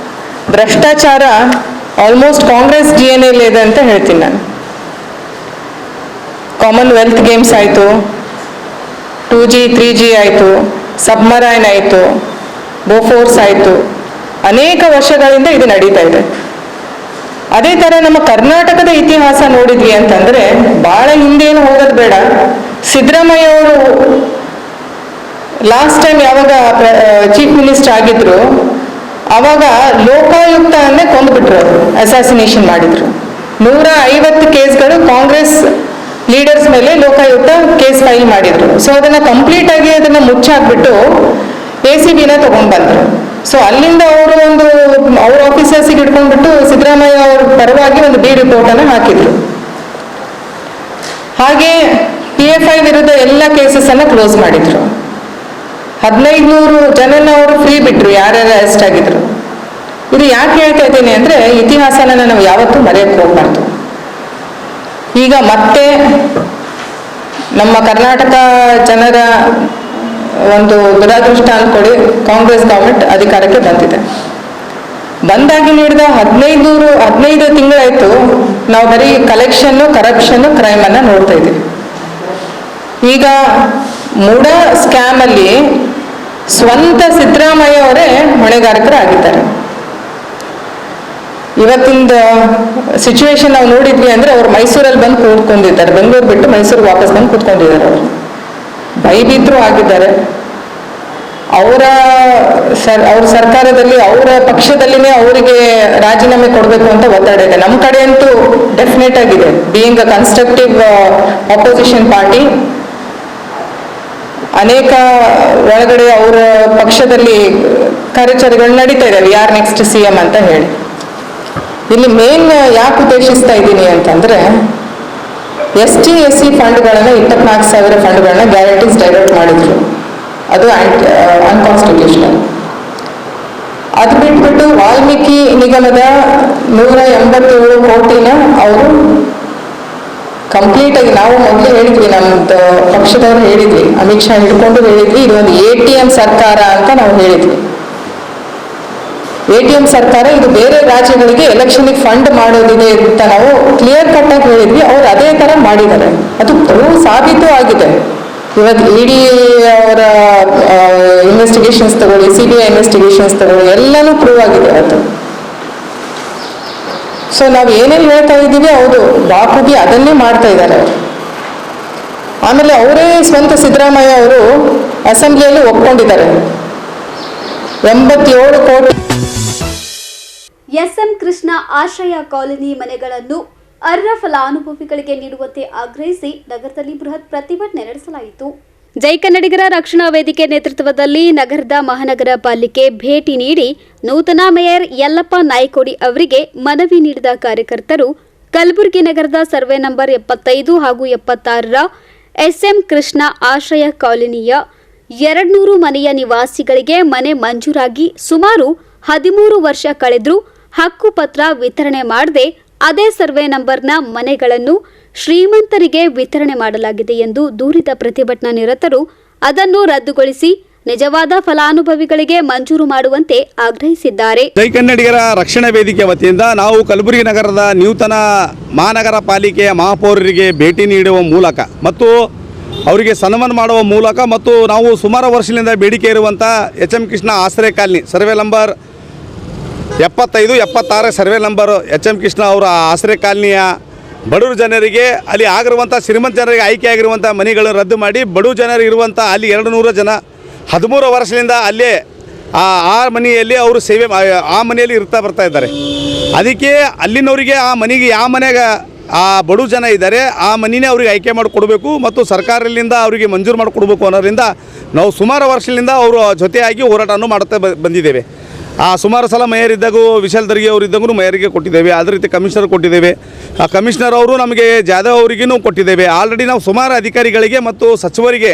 ಭ್ರಷ್ಟಾಚಾರ ಆಲ್ಮೋಸ್ಟ್ ಕಾಂಗ್ರೆಸ್ DNA ಇದೆ ಅಂತ ಹೇಳ್ತೀನಿ ನಾನು. ಕಾಮನ್ವೆಲ್ತ್ ಗೇಮ್ಸ್ ಆಯಿತು, 2G 3G ಆಯಿತು, ಸಬ್ಮರೈನ್ ಆಯಿತು, ಬೋಫೋರ್ಸ್ ಆಯಿತು, ಅನೇಕ ವರ್ಷಗಳಿಂದ ಇದು ನಡೀತಾ ಇದೆ. ಅದೇ ಥರ ನಮ್ಮ ಕರ್ನಾಟಕದ ಇತಿಹಾಸ ನೋಡಿದ್ವಿ ಅಂತಂದರೆ ಭಾಳ ಹಿಂದೇನು ಹೋಗೋದು ಬೇಡ. ಸಿದ್ದರಾಮಯ್ಯ ಅವರು ಲಾಸ್ಟ್ ಟೈಮ್ ಯಾವಾಗ ಚೀಫ್ ಮಿನಿಸ್ಟರ್ ಆಗಿದ್ರು ಆವಾಗ ಲೋಕಾಯುಕ್ತವನ್ನೇ ಕೊಂದುಬಿಟ್ರು, ಅವರು ಅಸಾಸಿನೇಷನ್ ಮಾಡಿದ್ರು. 150 ಕೇಸ್ಗಳು ಕಾಂಗ್ರೆಸ್ ಲೀಡರ್ಸ್ ಮೇಲೆ ಲೋಕಾಯುಕ್ತ ಕೇಸ್ ಫೈಲ್ ಮಾಡಿದ್ರು. ಸೊ ಅದನ್ನು ಕಂಪ್ಲೀಟ್ ಆಗಿ ಅದನ್ನು ಮುಚ್ಚಾಕ್ಬಿಟ್ಟು ACBನ ತಗೊಂಡು ಬಂದರು. ಸೊ ಅಲ್ಲಿಂದ ಅವರು ಅವ್ರ ಆಫೀಸರ್ಸಿಗೆ ಇಟ್ಕೊಂಡ್ಬಿಟ್ಟು ಸಿದ್ದರಾಮಯ್ಯ ಅವ್ರ ಪರವಾಗಿ ಒಂದು B ರಿಪೋರ್ಟನ್ನು ಹಾಕಿದ್ರು. ಹಾಗೆ PFI ವಿರುದ್ಧ ಎಲ್ಲ ಕೇಸಸ್ಸನ್ನು ಕ್ಲೋಸ್ ಮಾಡಿದ್ರು. 1500 ಜನನ ಅವರು ಫ್ರೀ ಬಿಟ್ರು, ಯಾರ್ಯಾರು ಅರೆಸ್ಟ್ ಆಗಿದ್ರು. ಇದು ಯಾಕೆ ಹೇಳ್ತಾ ಇದ್ದೀನಿ ಅಂದರೆ ಇತಿಹಾಸನ ನಾವು ಯಾವತ್ತೂ ಮರೆಯಕ್ಕೆ ಹೋಗ್ಬಾರ್ದು. ಈಗ ಮತ್ತೆ ನಮ್ಮ ಕರ್ನಾಟಕ ಜನರ ಒಂದು ದುರಾದೃಷ್ಟ ಅಂದ್ಕೊಳ್ಳಿ, ಕಾಂಗ್ರೆಸ್ ಗವರ್ಮೆಂಟ್ ಅಧಿಕಾರಕ್ಕೆ ಬಂದಿದೆ. ಬಂದಾಗಿ ನೀಡಿದ 15 ತಿಂಗಳಾಯಿತು ನಾವು ಬರೀ ಕಲೆಕ್ಷನ್ನು, ಕರಪ್ಷನ್ನು, ಕ್ರೈಮನ್ನು ನೋಡ್ತಾ ಇದ್ದೀವಿ. ಈಗ ಮೂಡ ಸ್ಕ್ಯಾಮಲ್ಲಿ ಸ್ವಂತ ಸಿದ್ದರಾಮಯ್ಯ ಅವರೇ ಹೊಣೆಗಾರಕರಾಗಿದ್ದಾರೆ. ಇವತ್ತಿಂದ ಸಿಚುವೇಶನ್ ನಾವು ನೋಡಿದ್ವಿ ಅಂದರೆ ಅವ್ರು ಮೈಸೂರಲ್ಲಿ ಬಂದು ಕೂತ್ಕೊಂಡಿದ್ದಾರೆ, ಬೆಂಗಳೂರು ಬಿಟ್ಟು ಮೈಸೂರಿಗೆ ವಾಪಸ್ ಬಂದು ಕೂತ್ಕೊಂಡಿದ್ದಾರೆ. ಅವರು ಭಯಭೀತರು ಆಗಿದ್ದಾರೆ. ಅವ್ರ ಸರ್ಕಾರದಲ್ಲಿ ಅವರ ಪಕ್ಷದಲ್ಲಿನೇ ಅವರಿಗೆ ರಾಜೀನಾಮೆ ಕೊಡಬೇಕು ಅಂತ ಒತ್ತಡ ಇದೆ. ನಮ್ಮ ಕಡೆ ಅಂತೂ ಡೆಫಿನೆಟ್ ಆಗಿದೆ. Being a constructive opposition party, ಅನೇಕ ಒಳಗಡೆ ಅವರ ಪಕ್ಷದಲ್ಲಿ ಕಾರ್ಯಾಚರಣೆಗಳು ನಡೀತಾ ಇದ್ದಾವೆ, ಯಾರು ನೆಕ್ಸ್ಟ್ CM ಅಂತ ಹೇಳಿ. ಇಲ್ಲಿ ಮೇನ್ ಯಾಕೆ ಉದ್ದೇಶಿಸ್ತಾ ಇದ್ದೀನಿ ಅಂತಂದ್ರೆ, ST SC ಫಂಡ್ಗಳನ್ನು 24,000 ಫಂಡ್ಗಳನ್ನ ಗ್ಯಾರಂಟೀಸ್ ಡೈವರ್ಟ್ ಮಾಡಿದ್ರು. ಅದು ಅನ್ಕಾನ್ಸ್ಟಿಟ್ಯೂಷನಲ್. ಅದು ಬಿಟ್ಬಿಟ್ಟು ವಾಲ್ಮೀಕಿ ನಿಗಮದ 187 ಕೋಟಿನ ಅವರು ಕಂಪ್ಲೀಟಾಗಿ, ನಾವು ಮೊದಲು ಹೇಳಿದ್ವಿ, ನಮ್ಮದು ಪಕ್ಷದವರು ಹೇಳಿದ್ವಿ, ಅಮಿತ್ ಶಾ ಹಿಡ್ಕೊಂಡು ಹೇಳಿದ್ವಿ, ಇದು ಒಂದು ATM ಸರ್ಕಾರ ಅಂತ ನಾವು ಹೇಳಿದ್ವಿ. ATM ಸರ್ಕಾರ, ಇದು ಬೇರೆ ರಾಜ್ಯಗಳಿಗೆ ಎಲೆಕ್ಷನ್ಗೆ ಫಂಡ್ ಮಾಡೋದಿದೆ ಅಂತ ನಾವು ಕ್ಲಿಯರ್ ಕಟ್ ಆಗಿ ಹೇಳಿದ್ವಿ. ಅವ್ರು ಅದೇ ಥರ ಮಾಡಿದ್ದಾರೆ. ಅದು ಪ್ರೂವ್ ಸಾಬೀತು ಆಗಿದೆ. ಇವತ್ತು ED ಅವರ ಇನ್ವೆಸ್ಟಿಗೇಷನ್ಸ್ ತಗೊಳ್ಳಿ, CBI ಇನ್ವೆಸ್ಟಿಗೇಷನ್ಸ್ ತಗೊಳ್ಳಿ, ಎಲ್ಲನೂ ಪ್ರೂವ್ ಆಗಿದೆ ಅದು. ಸೊ ನಾವು ಏನೇನು ಹೇಳ್ತಾ ಇದ್ದೀವಿ, ಹೌದು, ಬಾಪುಗಿ ಅದನ್ನೇ ಮಾಡ್ತಾ ಇದ್ದಾರೆ. ಆಮೇಲೆ ಅವರೇ ಸ್ವಂತ ಸಿದ್ದರಾಮಯ್ಯ ಅವರು ಅಸೆಂಬ್ಲಿಯಲ್ಲಿ ಒಪ್ಕೊಂಡಿದ್ದಾರೆ 87 ಕೋಟಿ. SM ಕೃಷ್ಣ ಆಶ್ರಯ ಕಾಲೋನಿ ಮನೆಗಳನ್ನು ಅರ್ಹ ಫಲಾನುಭವಿಗಳಿಗೆ ನೀಡುವಂತೆ ಆಗ್ರಹಿಸಿ ನಗರದಲ್ಲಿ ಬೃಹತ್ ಪ್ರತಿಭಟನೆ ನಡೆಸಲಾಯಿತು. ಜೈ ಕನ್ನಡಿಗರ ರಕ್ಷಣಾ ವೇದಿಕೆ ನೇತೃತ್ವದಲ್ಲಿ ನಗರದ ಮಹಾನಗರ ಪಾಲಿಕೆ ಭೇಟಿ ನೀಡಿ ನೂತನ ಮೇಯರ್ ಯಲ್ಲಪ್ಪ ನಾಯ್ಕೋಡಿ ಅವರಿಗೆ ಮನವಿ ನೀಡಿದ ಕಾರ್ಯಕರ್ತರು ಕಲಬುರಗಿ ನಗರದ ಸರ್ವೆ ನಂಬರ್ 75 ಹಾಗೂ 76ರ SM ಕೃಷ್ಣ ಆಶ್ರಯ ಕಾಲೋನಿಯ 200 ಮನೆಯ ನಿವಾಸಿಗಳಿಗೆ ಮನೆ ಮಂಜೂರಾಗಿ ಸುಮಾರು 13 ವರ್ಷ ಕಳೆದರೂ ಹಕ್ಕುಪತ್ರ ವಿತರಣೆ ಮಾಡದೆ ಅದೇ ಸರ್ವೆ ನಂಬರ್ನ ಮನೆಗಳನ್ನು ಶ್ರೀಮಂತರಿಗೆ ವಿತರಣೆ ಮಾಡಲಾಗಿದೆ ಎಂದು ದೂರಿದ ಪ್ರತಿಭಟನಾ ನಿರತರು ಅದನ್ನು ರದ್ದುಗೊಳಿಸಿ ನಿಜವಾದ ಫಲಾನುಭವಿಗಳಿಗೆ ಮಂಜೂರು ಮಾಡುವಂತೆ ಆಗ್ರಹಿಸಿದ್ದಾರೆ. ಜೈ ಕನ್ನಡಿಗರ ರಕ್ಷಣಾ ವೇದಿಕೆ ವತಿಯಿಂದ ನಾವು ಕಲಬುರಗಿ ನಗರದ ನೂತನ ಮಹಾನಗರ ಪಾಲಿಕೆಯ ಮಹಾಪೌರರಿಗೆ ಭೇಟಿ ನೀಡುವ ಮೂಲಕ ಮತ್ತು ಅವರಿಗೆ ಸನ್ಮಾನ ಮಾಡುವ ಮೂಲಕ ಮತ್ತು ನಾವು ಸುಮಾರು ವರ್ಷಗಳಿಂದ ಬೇಡಿಕೆ ಇರುವಂಥ HM ಕೃಷ್ಣ ಆಶ್ರಯ colony survey number 75, 76 survey number HM Krishna ಅವರ ಆಶ್ರಯ ಕಾಲನಿಯ ಬಡವರು ಜನರಿಗೆ ಅಲ್ಲಿ ಆಗಿರುವಂಥ ಶ್ರೀಮಂತ ಜನರಿಗೆ ಆಯ್ಕೆಯಾಗಿರುವಂಥ ಮನೆಗಳನ್ನು ರದ್ದು ಮಾಡಿ ಬಡವ ಜನರು ಇರುವಂಥ ಅಲ್ಲಿ 200 ಜನ 13 ವರ್ಷದಿಂದ ಅಲ್ಲೇ ಆ ಮನೆಯಲ್ಲಿ ಅವರು ಸೇವೆ ಆ ಮನೆಯಲ್ಲಿ ಬರ್ತಾ ಇದ್ದಾರೆ. ಅದಕ್ಕೆ ಅಲ್ಲಿನವರಿಗೆ ಆ ಮನೆಗೆ ಯಾವ ಮನೆಗೆ ಆ ಬಡವ ಜನ ಇದ್ದಾರೆ ಆ ಮನೆಯೇ ಅವ್ರಿಗೆ ಆಯ್ಕೆ ಮಾಡಿಕೊಡ್ಬೇಕು ಮತ್ತು ಸರ್ಕಾರದಿಂದ ಅವರಿಗೆ ಮಂಜೂರು ಮಾಡಿಕೊಡ್ಬೇಕು ಅನ್ನೋದ್ರಿಂದ ನಾವು ಸುಮಾರು ವರ್ಷಗಳಿಂದ ಅವರು ಜೊತೆಯಾಗಿ ಹೋರಾಟವನ್ನು ಮಾಡುತ್ತಾ ಬಂದಿದ್ದೇವೆ. ಸುಮಾರು ಸಲ ಮೇಯರ್ ಇದ್ದಾಗೂ ವಿಶಾಲ್ ದರ್ಗಿ ಅವರು ಇದ್ದಾಗೂ ಮೇಯರಿಗೆ ಕೊಟ್ಟಿದ್ದೇವೆ. ಅದೇ ರೀತಿ ಕಮಿಷನರ್ ಕೊಟ್ಟಿದ್ದೇವೆ. ಆ ಕಮಿಷನರ್ ಅವರು ನಮಗೆ ಜಾಧವ್ ಅವರಿಗೂ ಕೊಟ್ಟಿದ್ದೇವೆ. ಆಲ್ರೆಡಿ ನಾವು ಸುಮಾರು ಅಧಿಕಾರಿಗಳಿಗೆ ಮತ್ತು ಸಚಿವರಿಗೆ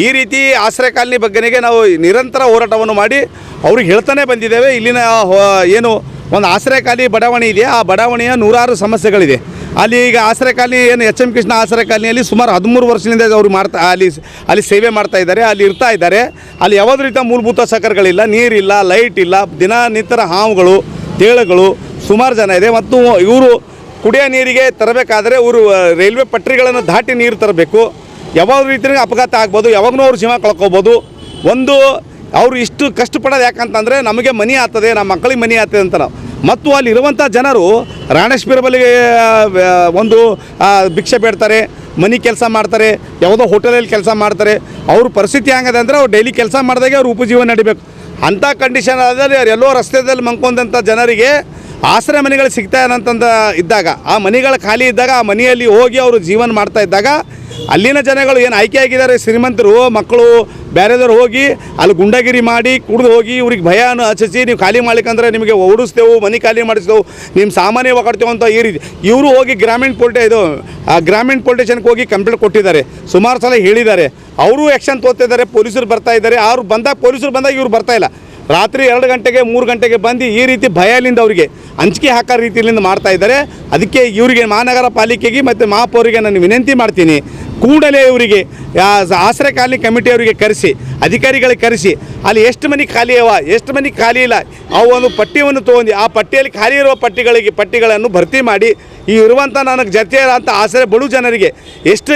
ಈ ರೀತಿ ಆಶ್ರಯ ಕಾಲನಿ ಬಗ್ಗೆಗೆ ನಾವು ನಿರಂತರ ಹೋರಾಟವನ್ನು ಮಾಡಿ ಅವ್ರಿಗೆ ಹೇಳ್ತಾನೆ ಬಂದಿದ್ದೇವೆ. ಇಲ್ಲಿನ ಏನು ಒಂದು ಆಶ್ರಯ ಕಾಲನಿ ಬಡಾವಣೆ ಇದೆ, ಆ ಬಡಾವಣೆಯ 106 ಸಮಸ್ಯೆಗಳಿದೆ. ಅಲ್ಲಿ ಈಗ ಆಶ್ರಯ ಕಾಲನಿ ಏನು HM ಕೃಷ್ಣ ಆಶ್ರಯ ಕಾಲನಿಯಲ್ಲಿ ಸುಮಾರು 13 ವರ್ಷದಿಂದ ಅವರು ಅಲ್ಲಿ ಸೇವೆ ಮಾಡ್ತಾ ಇದ್ದಾರೆ, ಅಲ್ಲಿ ಇರ್ತಾ ಇದ್ದಾರೆ. ಅಲ್ಲಿ ಯಾವುದೇ ರೀತಿಯ ಮೂಲಭೂತ ಸೌಕರ್ಯಗಳಿಲ್ಲ, ನೀರಿಲ್ಲ, ಲೈಟ್ ಇಲ್ಲ, ದಿನನಿತ್ಯ ಹಾವುಗಳು, ತೇಳುಗಳು ಸುಮಾರು ಜನ ಇದೆ. ಮತ್ತು ಇವರು ಕುಡಿಯೋ ನೀರಿಗೆ ತರಬೇಕಾದ್ರೆ ಇವರು ರೈಲ್ವೆ ಪಟ್ರಿಗಳನ್ನು ದಾಟಿ ನೀರು ತರಬೇಕು. ಯಾವ ರೀತಿಯ ಅಪಘಾತ ಆಗ್ಬೋದು, ಯಾವಾಗಲೂ ಅವ್ರು ಜೀವ ಕಳ್ಕೊಬೋದು. ಅವರು ಇಷ್ಟು ಕಷ್ಟಪಡೋದು ಯಾಕಂತಂದರೆ ನಮಗೆ ಮನೆ ಆಗ್ತದೆ, ನಮ್ಮ ಮಕ್ಕಳಿಗೆ ಮನೆ ಆಗ್ತದೆ ಅಂತ ನಾವು. ಮತ್ತು ಅಲ್ಲಿರುವಂಥ ಜನರು ರಾಣೇಶ್ವರ ಬಳಿಗೆ ಒಂದು ಭಿಕ್ಷೆ ಬೇಡ್ತಾರೆ, ಮನೆ ಕೆಲಸ ಮಾಡ್ತಾರೆ, ಯಾವುದೋ ಹೋಟೆಲಲ್ಲಿ ಕೆಲಸ ಮಾಡ್ತಾರೆ. ಅವ್ರ ಪರಿಸ್ಥಿತಿ ಹೆಂಗದೆ ಅಂದರೆ ಅವ್ರು ಡೈಲಿ ಕೆಲಸ ಮಾಡಿದಾಗೆ ಅವ್ರು ಉಪಜೀವನ ನಡಿಬೇಕು. ಅಂಥ ಕಂಡೀಷನ್ ಆದರೆ ಎಲ್ಲೋ ರಸ್ತೆಯಲ್ಲಿ ಮಂಕೊಂಡಂಥ ಜನರಿಗೆ ಆಶ್ರಯ ಮನೆಗಳು ಸಿಗ್ತಾ ಏನಂತಂದ ಇದ್ದಾಗ, ಆ ಮನೆಗಳು ಖಾಲಿ ಇದ್ದಾಗ ಆ ಮನೆಯಲ್ಲಿ ಹೋಗಿ ಅವರು ಜೀವನ ಮಾಡ್ತಾ ಇದ್ದಾಗ ಅಲ್ಲಿನ ಜನಗಳು ಏನು ಆಯ್ಕೆ ಆಗಿದ್ದಾರೆ ಶ್ರೀಮಂತರು ಮಕ್ಕಳು ಬೇರೆದವ್ರು ಹೋಗಿ ಅಲ್ಲಿ ಗುಂಡಗಿರಿ ಮಾಡಿ ಕುಡಿದು ಹೋಗಿ ಇವ್ರಿಗೆ ಭಯನ ಹಚ್ಚಿಸಿ ನೀವು ಖಾಲಿ ಮಾಡ್ಲಿಕ್ಕಂದ್ರೆ ನಿಮಗೆ ಓಡಿಸ್ತೇವೆ, ಮನೆ ಖಾಲಿ ಮಾಡಿಸ್ತೇವೆ, ನಿಮ್ಮ ಸಾಮಾನ್ಯ ಒಗಡ್ತೇವೆ ಅಂತ ಈ ರೀತಿ ಇವರು ಹೋಗಿ ಗ್ರಾಮೀಣ ಪೊಲಿಟೇಷನ್ಗೆ ಹೋಗಿ ಕಂಪ್ಲೇಂಟ್ ಕೊಟ್ಟಿದ್ದಾರೆ. ಸುಮಾರು ಸಲ ಹೇಳಿದ್ದಾರೆ. ಅವರು ಆ್ಯಕ್ಷನ್ ತೋರ್ತಿದ್ದಾರೆ, ಪೊಲೀಸರು ಬರ್ತಾ ಇದ್ದಾರೆ. ಪೊಲೀಸರು ಬಂದಾಗ ಇವ್ರು ಬರ್ತಾ ಇಲ್ಲ. ರಾತ್ರಿ 2 ಗಂಟೆಗೆ 3 ಗಂಟೆಗೆ ಬಂದು ಈ ರೀತಿ ಭಯಲಿಂದ ಅವರಿಗೆ ಅಂಜಿಕೆ ಹಾಕೋ ರೀತಿಯಿಂದ ಮಾಡ್ತಾ ಇದ್ದಾರೆ. ಅದಕ್ಕೆ ಇವರಿಗೆ ಮಹಾನಗರ ಪಾಲಿಕೆಗೆ ಮತ್ತು ಮಹಾಪೌರಿಗೆ ನಾನು ವಿನಂತಿ ಮಾಡ್ತೀನಿ, ಕೂಡಲೇ ಇವರಿಗೆ ಆಶ್ರಯ ಕಾಲನಿ ಕಮಿಟಿಯವರಿಗೆ ಕರೆಸಿ, ಅಧಿಕಾರಿಗಳಿಗೆ ಕರೆಸಿ, ಅಲ್ಲಿ ಎಷ್ಟು ಮನೆ ಖಾಲಿ ಅವ, ಎಷ್ಟು ಮನೆ ಖಾಲಿ ಇಲ್ಲ, ಅವು ಒಂದು ಪಟ್ಟಿಯನ್ನು ತೊಗೊಂಡು ಆ ಪಟ್ಟಿಯಲ್ಲಿ ಖಾಲಿ ಇರುವ ಪಟ್ಟಿಗಳನ್ನು ಭರ್ತಿ ಮಾಡಿ ಈ ಇರುವಂಥ ನನಗೆ ಜೊತೆ ಇರೋಂಥ ಆಶ್ರಯ ಬಡು ಜನರಿಗೆ ಎಷ್ಟು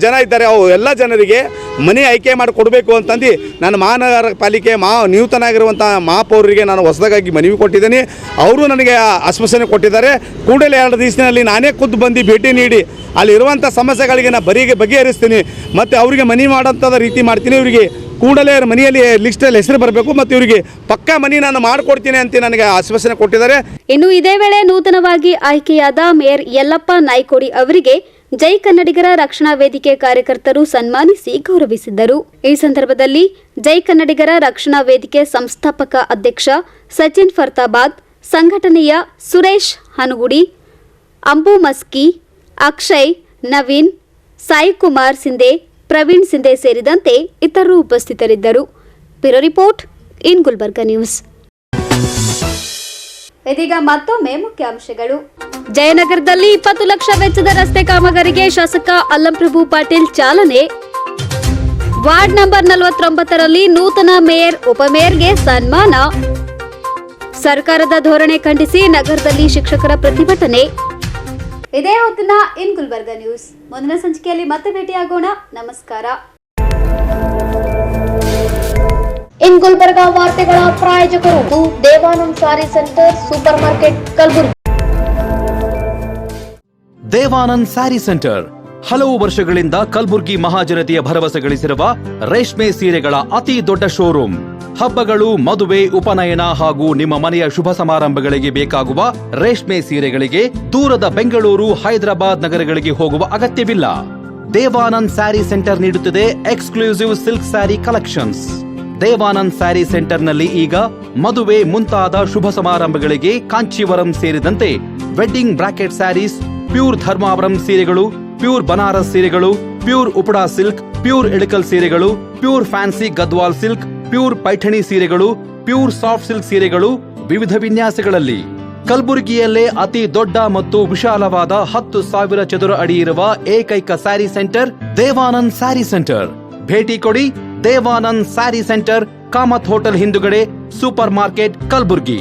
ಜನ ಇದ್ದಾರೆ ಅವು ಎಲ್ಲ ಜನರಿಗೆ ಮನೆ ಆಯ್ಕೆ ಮಾಡಿ ಕೊಡಬೇಕು ಅಂತಂದು ನಾನು ಮಹಾನಗರ ಪಾಲಿಕೆ ನೂತನ ಆಗಿರುವಂಥ ಮಹಾಪೌರರಿಗೆ ನಾನು ಹೊಸದಾಗಿ ಮನವಿ ಕೊಟ್ಟಿದ್ದೀನಿ. ಅವರು ನನಗೆ ಆಶ್ವಾಸನೆ ಕೊಟ್ಟಿದ್ದಾರೆ. ಕೂಡಲೇ 2 ದಿವಸದಲ್ಲಿ ನಾನೇ ಖುದ್ದು ಬಂದು ಭೇಟಿ ನೀಡಿ ಅಲ್ಲಿರುವಂಥ ಸಮಸ್ಯೆಗಳಿಗೆ ನಾನು ಬಗೆಹರಿಸ್ತೀನಿ ಮತ್ತು ಅವರಿಗೆ ಮನೆ ಮಾಡೋಂಥದ್ದು ರೀತಿ ಮಾಡ್ತೀನಿ. ಇವರಿಗೆ ಕೂಡಲೇ ಮನೆಯಲ್ಲಿ ಲಿಸ್ಟಲ್ಲಿ ಹೆಸರು ಬರಬೇಕು ಮತ್ತು ಇವರಿಗೆ ಪಕ್ಕಾ ಮನೆ ನಾನು ಮಾಡಿಕೊಡ್ತೀನಿ ಅಂತ ನನಗೆ ಆಶ್ವಾಸನೆ ಕೊಟ್ಟಿದ್ದಾರೆ. ಇನ್ನು ಇದೇ ವೇಳೆ ನೂತನವಾಗಿ ಆಯ್ಕೆಯಾದ ಮೇಯರ್ ಯಲ್ಲಪ್ಪ ನಾಯ್ಕೋಡಿ ಅವರಿಗೆ ಜೈ ಕನ್ನಡಿಗರ ರಕ್ಷಣಾ ವೇದಿಕೆ ಕಾರ್ಯಕರ್ತರು ಸನ್ಮಾನಿಸಿ ಗೌರವಿಸಿದ್ದರು. ಈ ಸಂದರ್ಭದಲ್ಲಿ ಜೈ ಕನ್ನಡಿಗರ ರಕ್ಷಣಾ ವೇದಿಕೆ ಸಂಸ್ಥಾಪಕ ಅಧ್ಯಕ್ಷ ಸಚಿನ್ ಫರ್ತಾಬಾದ್, ಸಂಘಟನೆಯ ಸುರೇಶ್ ಹನುಗುಡಿ, ಅಂಬು ಮಸ್ಕಿ, ಅಕ್ಷಯ್, ನವೀನ್, ಸಾಯಿ ಕುಮಾರ್ ಸಿಂಧೆ, ಪ್ರವೀಣ್ ಸಿಂಧೆ ಸೇರಿದಂತೆ ಇತರರು ಉಪಸ್ಥಿತರಿದ್ದರು. Bureau report in Gulbarga news. ಇದೀಗ ಮತ್ತೊಮ್ಮೆ ಮುಖ್ಯಾಂಶಗಳು. ಜಯನಗರದಲ್ಲಿ 20 ಲಕ್ಷ ವೆಚ್ಚದ ರಸ್ತೆ ಕಾಮಗಾರಿಗೆ ಶಾಸಕ ಅಲ್ಲಂಪ್ರಭು ಪಾಟೀಲ್ ಚಾಲನೆ. ವಾರ್ಡ್ ನಂಬರ್ 49ರಲ್ಲಿ ನೂತನ ಮೇಯರ್, ಉಪಮೇಯರ್ಗೆ ಸನ್ಮಾನ. ಸರ್ಕಾರದ ಧೋರಣೆ ಖಂಡಿಸಿ ನಗರದಲ್ಲಿ ಶಿಕ್ಷಕರ ಪ್ರತಿಭಟನೆ. ಇದೇ ಹೊತ್ತಿನ ಇನ್ ಗುಲ್ಬರ್ಗಾ ನ್ಯೂಸ್. ಮುಂದಿನ ಸಂಚಿಕೆಯಲ್ಲಿ ಮತ್ತೆ ಭೇಟಿಯಾಗೋಣ. ನಮಸ್ಕಾರ. ಇನ್ ಗುಲ್ಬರ್ಗಾ ವಾರ್ತೆಗಳ ಪ್ರಾಯೋಜಕರು Devanand saree centre super market Kalaburagi. Devanand saree centre ಹಲವು ವರ್ಷಗಳಿಂದ ಕಲ್ಬುರ್ಗಿ ಮಹಾಜನತೆಯ ಭರವಸೆ ಗಳಿಸಿರುವ ರೇಷ್ಮೆ ಸೀರೆಗಳ ಅತಿ ದೊಡ್ಡ ಶೋರೂಮ್. ಹಬ್ಬಗಳು, ಮದುವೆ, ಉಪನಯನ ಹಾಗೂ ನಿಮ್ಮ ಮನೆಯ ಶುಭ ಸಮಾರಂಭಗಳಿಗೆ ಬೇಕಾಗುವ ರೇಷ್ಮೆ ಸೀರೆಗಳಿಗೆ ದೂರದ ಬೆಂಗಳೂರು, ಹೈದರಾಬಾದ್ ನಗರಗಳಿಗೆ ಹೋಗುವ ಅಗತ್ಯವಿಲ್ಲ. ದೇವಾನಂದ್ ಸ್ಯಾರಿ ಸೆಂಟರ್ ನೀಡುತ್ತಿದೆ exclusive silk saree collections. Devanand saree ಸೆಂಟರ್ನಲ್ಲಿ ಈಗ ಮದುವೆ ಮುಂತಾದ ಶುಭ ಸಮಾರಂಭಗಳಿಗೆ ಕಾಂಚೀವರಂ ಸೇರಿದಂತೆ wedding brocade sarees, pure Dharmavaram ಸೀರೆಗಳು, ಪ್ಯೂರ್ ಬನಾರಸ್ ಸೀರೆಗಳು, pure Uppada silk, pure Ilkal ಸೀರೆಗಳು, pure fancy Gadwal silk, pure Paithani ಸೀರೆಗಳು, ಪ್ಯೂರ್ ಸಾಫ್ಟ್ ಸಿಲ್ಕ್ ಸೀರೆಗಳು ವಿವಿಧ ವಿನ್ಯಾಸಗಳಲ್ಲಿ. ಕಲಬುರಗಿಯಲ್ಲೇ ಅತಿ ದೊಡ್ಡ ಮತ್ತು ವಿಶಾಲವಾದ 10,000 ಚದುರ ಅಡಿ ಇರುವ ಏಕೈಕ sari centre Devanand saree centre. ಭೇಟಿ ಕೊಡಿ. Devanand saree centre, Kamath hotel ಹಿಂದುಗಡೆ, ಸೂಪರ್ ಮಾರ್ಕೆಟ್, ಕಲಬುರಗಿ.